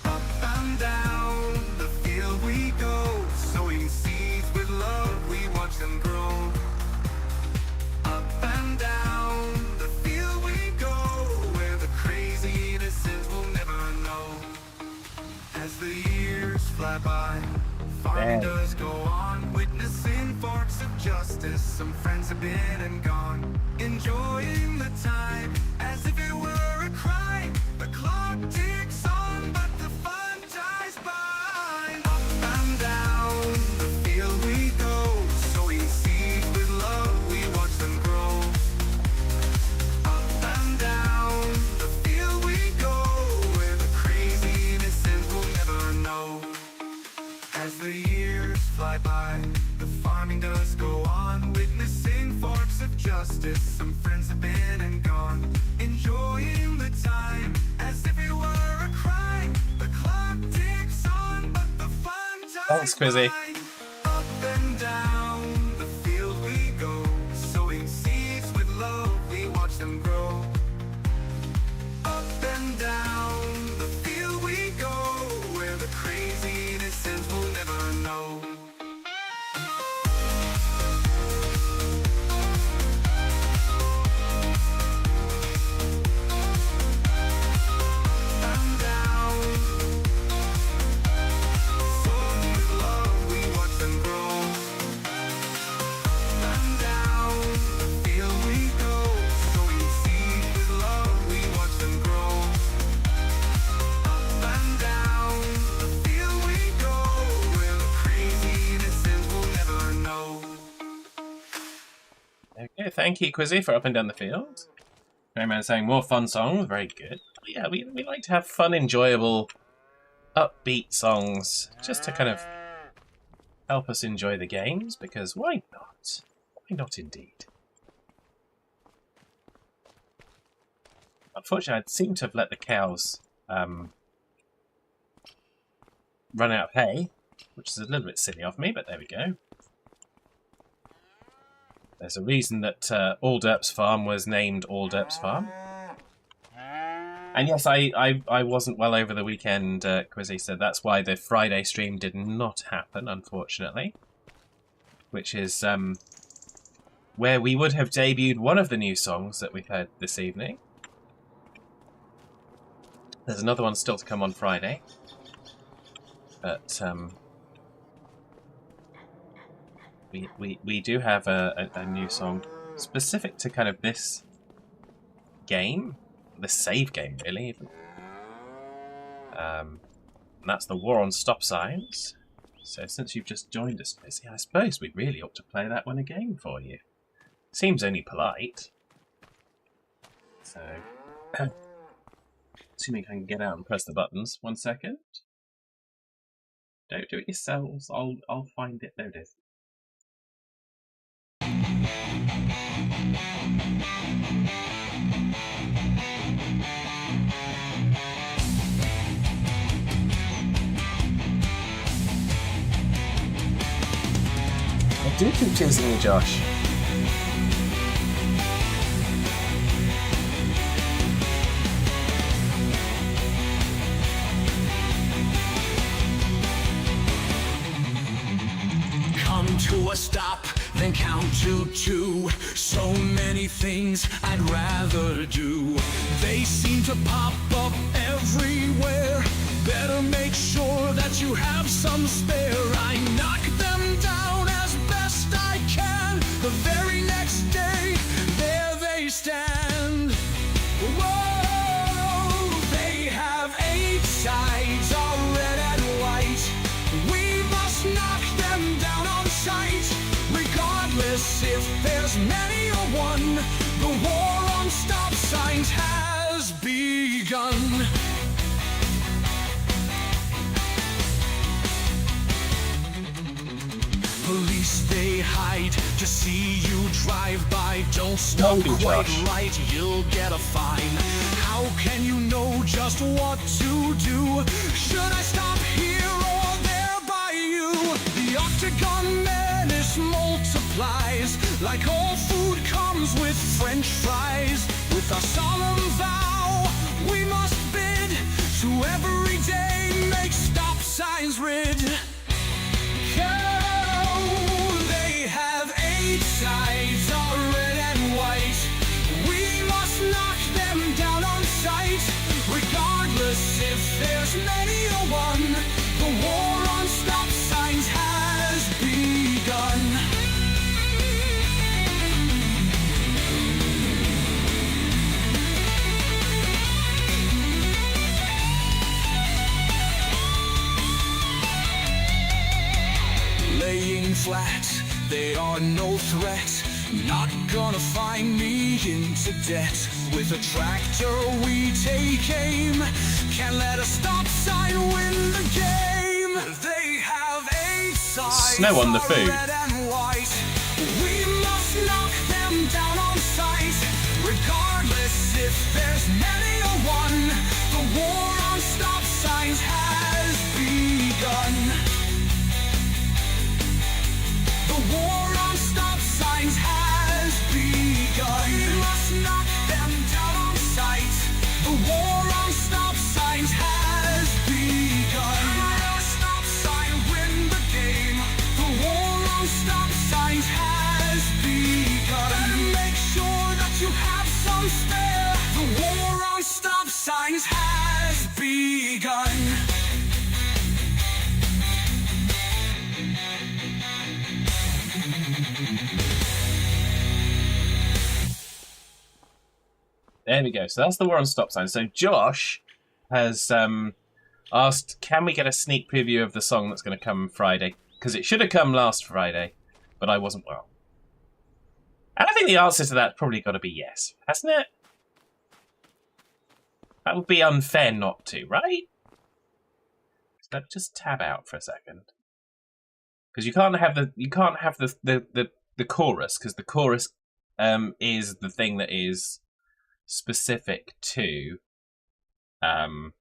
Up and down the field we go, sowing seeds with love, we watch them grow. Up and down the field we go, where the crazy innocents will never know. As the years fly by, farming Dang. does go on, witnessing forks of justice. Some friends have been and gone, enjoying the time as if it were a crime. The clock ticks on, but the fun dies by. Up and down the field we go, sowing seeds with love, we watch them grow. Up and down the field we go, where the crazy innocents will never know. As the years fly by, the farming does go on, witnessing forks of justice. Some friends have been and gone, enjoying the time as if it were a crime. The clock ticks on, but the fun dies Thanks, Quizzy. by. Up and down the field we go, sowing seeds with love, we watch them grow. Up and down the field we go, where the crazy innocents will never know. And down, sown with love, we watch them grow. And down the field we go, sowing seeds with love, we watch them grow. Up and down the field we go, where the crazy innocents will never know. Okay, thank you, Quizzy, for Up and Down the Field. Merryman saying more fun songs, very good. Yeah, we like to have fun, enjoyable, upbeat songs, just to kind of help us enjoy the games, because why not? Why not indeed? Unfortunately, I seem to have let the cows run out of hay, which is a little bit silly of me, but there we go. There's a reason that Alderp's Farm was named Alderp's Farm. And yes, I wasn't well over the weekend, Quizzy, so that's why the Friday stream did not happen, unfortunately. Which is where we would have debuted one of the new songs that we've heard this evening. There's another one still to come on Friday. But we do have a new song specific to kind of this game. The save game, really. And that's the War on Stop Signs. So since you've just joined us, Busy, I suppose we really ought to play that one again for you. Seems only polite. So, assuming I can get out and press the buttons. 1 second. Don't do it yourselves. I'll find it. There it is. Do keep chasing me, Josh. Come to a stop, then count to 2. So many things I'd rather do. They seem to pop up everywhere. Better make sure that you have some spare. I knock them down as best I can. The very next day, there they stand. Whoa, they have 8 sides, all red and white. We must knock them down on sight. Regardless if there's many or one, the war on stop signs has begun. Police, they hide to see you drive by. Don't stop quite right, you'll get a fine. How can you know just what to do? Should I stop here or there by you? The Octagon menace multiplies. Like all food comes with French fries. With a solemn vow, we must bid to every day make stop signs rid. Sides are red and white. We must knock them down on sight. Regardless if there's many or one, the war on stop signs has begun. Laying flat, they are no threat. Not gonna find me into debt. With a tractor we take aim. Can't let a stop sign win the game. They have 8 sides, Snow on the food. red and white. We must knock them down on sight. Regardless if there's many or one, the war on stop signs has begun. The war on stop signs has begun. We must knock them down on sight. The war on stop signs has begun. Let a stop sign win the game. The war on stop signs has begun. Better make sure that you have some spare. The war on stop signs has begun. There we go. So that's the War on Stop Signs. So Josh has asked, can we get a sneak preview of the song that's going to come Friday? Because it should have come last Friday, but I wasn't well. And I think the answer to that's probably got to be yes, hasn't it? That would be unfair not to, right? Let me just tab out for a second, because you can't have the chorus, because the chorus is the thing that is specific to the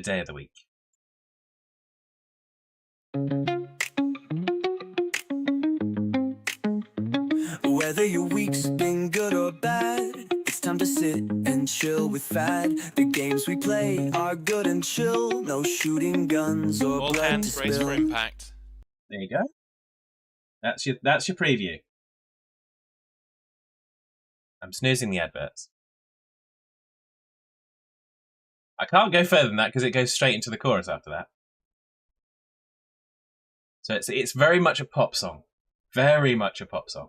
day of the week. Whether your week's been good or bad, it's time to sit and chill with Fad. The games we play are good and chill. No shooting guns or All blood to hands brace spill. for impact. There you go. That's your preview. I'm snoozing the adverts. I can't go further than that because it goes straight into the chorus after that. So it's very much a pop song. Very much a pop song.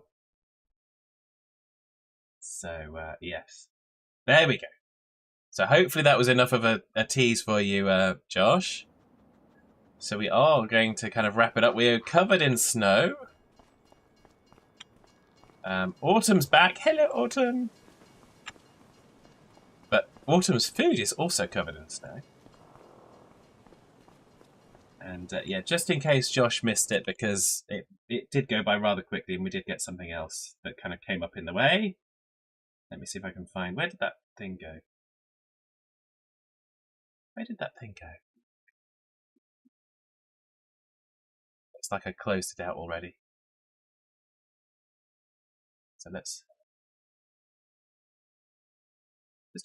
So, yes. There we go. So hopefully that was enough of a tease for you, Josh. So we are going to kind of wrap it up. We're covered in snow. Autumn's back. Hello, Autumn. But Autumn's food is also covered in snow. And yeah, just in case Josh missed it, because it did go by rather quickly and we did get something else that kind of came up in the way. Let me see if I can find... Where did that thing go? Where did that thing go? Looks like I closed it out already. So let's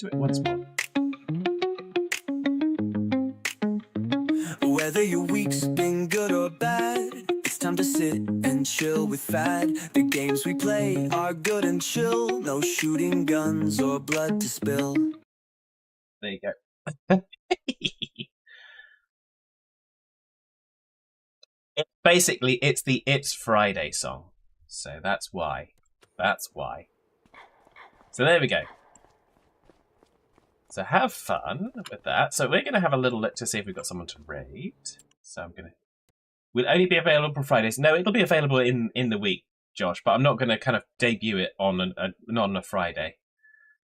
do it once more. Whether your week's been good or bad, it's time to sit and chill with Fad. The games we play are good and chill. No shooting guns or blood to spill. There you go. Basically, it's the It's Friday song. So that's why. That's why. So there we go. So have fun with that. So we're going to have a little look to see if we've got someone to raid. So I'm going to... Will only be available on Fridays. No, it'll be available in the week, Josh, but I'm not going to kind of debut it on a Friday.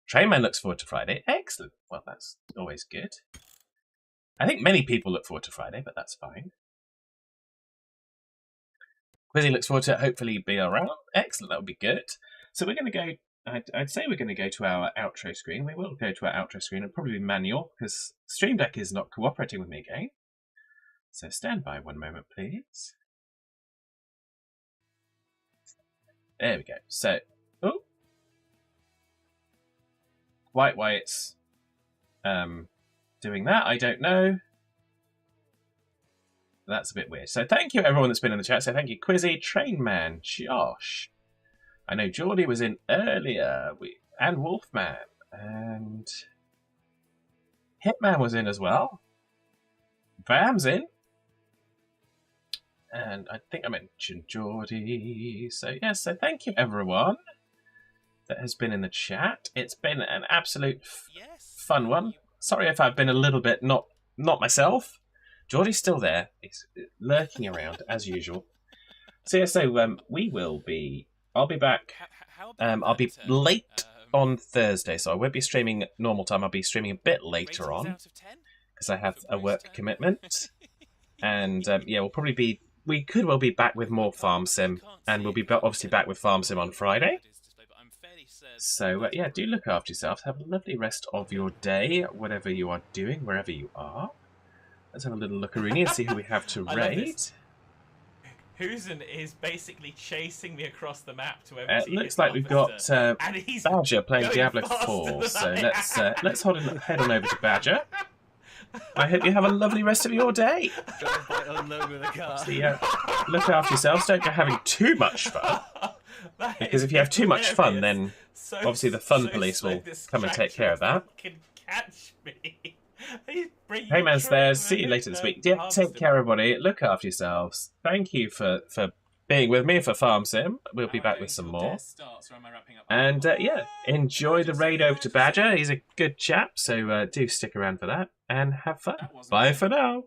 Trainman looks forward to Friday. Excellent. Well, that's always good. I think many people look forward to Friday, but that's fine. Quizzy looks forward to it. Hopefully be around. Excellent. That would be good. So we're going to go... I'd say we're going to go to our outro screen. We will go to our outro screen. It'll probably be manual because Stream Deck is not cooperating with me again. So stand by one moment, please. There we go. So, oh, quite why it's doing that, I don't know. That's a bit weird. So thank you everyone that's been in the chat. So thank you Quizzy, Trainman, Josh. I know Geordie was in earlier, and Wolfman, and Hitman was in as well. Vam's in. And I think I mentioned Geordie. So yes, so thank you everyone that has been in the chat. It's been an absolute fun one. Sorry if I've been a little bit not myself. Geordie's still there. He's lurking around as usual. So yeah, so we will be... I'll be back. I'll be late on Thursday, so I won't be streaming normal time. I'll be streaming a bit later on because I have a work commitment. And yeah, we'll probably be... We could well be back with more Farm Sim, and we'll be obviously back with Farm Sim on Friday. So yeah, do look after yourselves. Have a lovely rest of your day, whatever you are doing, wherever you are. Let's have a little look-a-rooney and see who we have to raid. Husen is basically chasing me across the map to it looks like we've got Badger playing Diablo 4, so let's head on over to Badger. I hope you have a lovely rest of your day. So, yeah, look after yourselves. Don't go having too much fun, because if you have too much fun, then obviously the fun police will come and take care of that. Catch me. Hey man's there. See you later this week. Yeah, take care, everybody. Look after yourselves. Thank you for being with me for Farm Sim. We'll be back with some more. And yeah, enjoy the raid over to Badger. He's a good chap, so do stick around for that and have fun. Bye for now.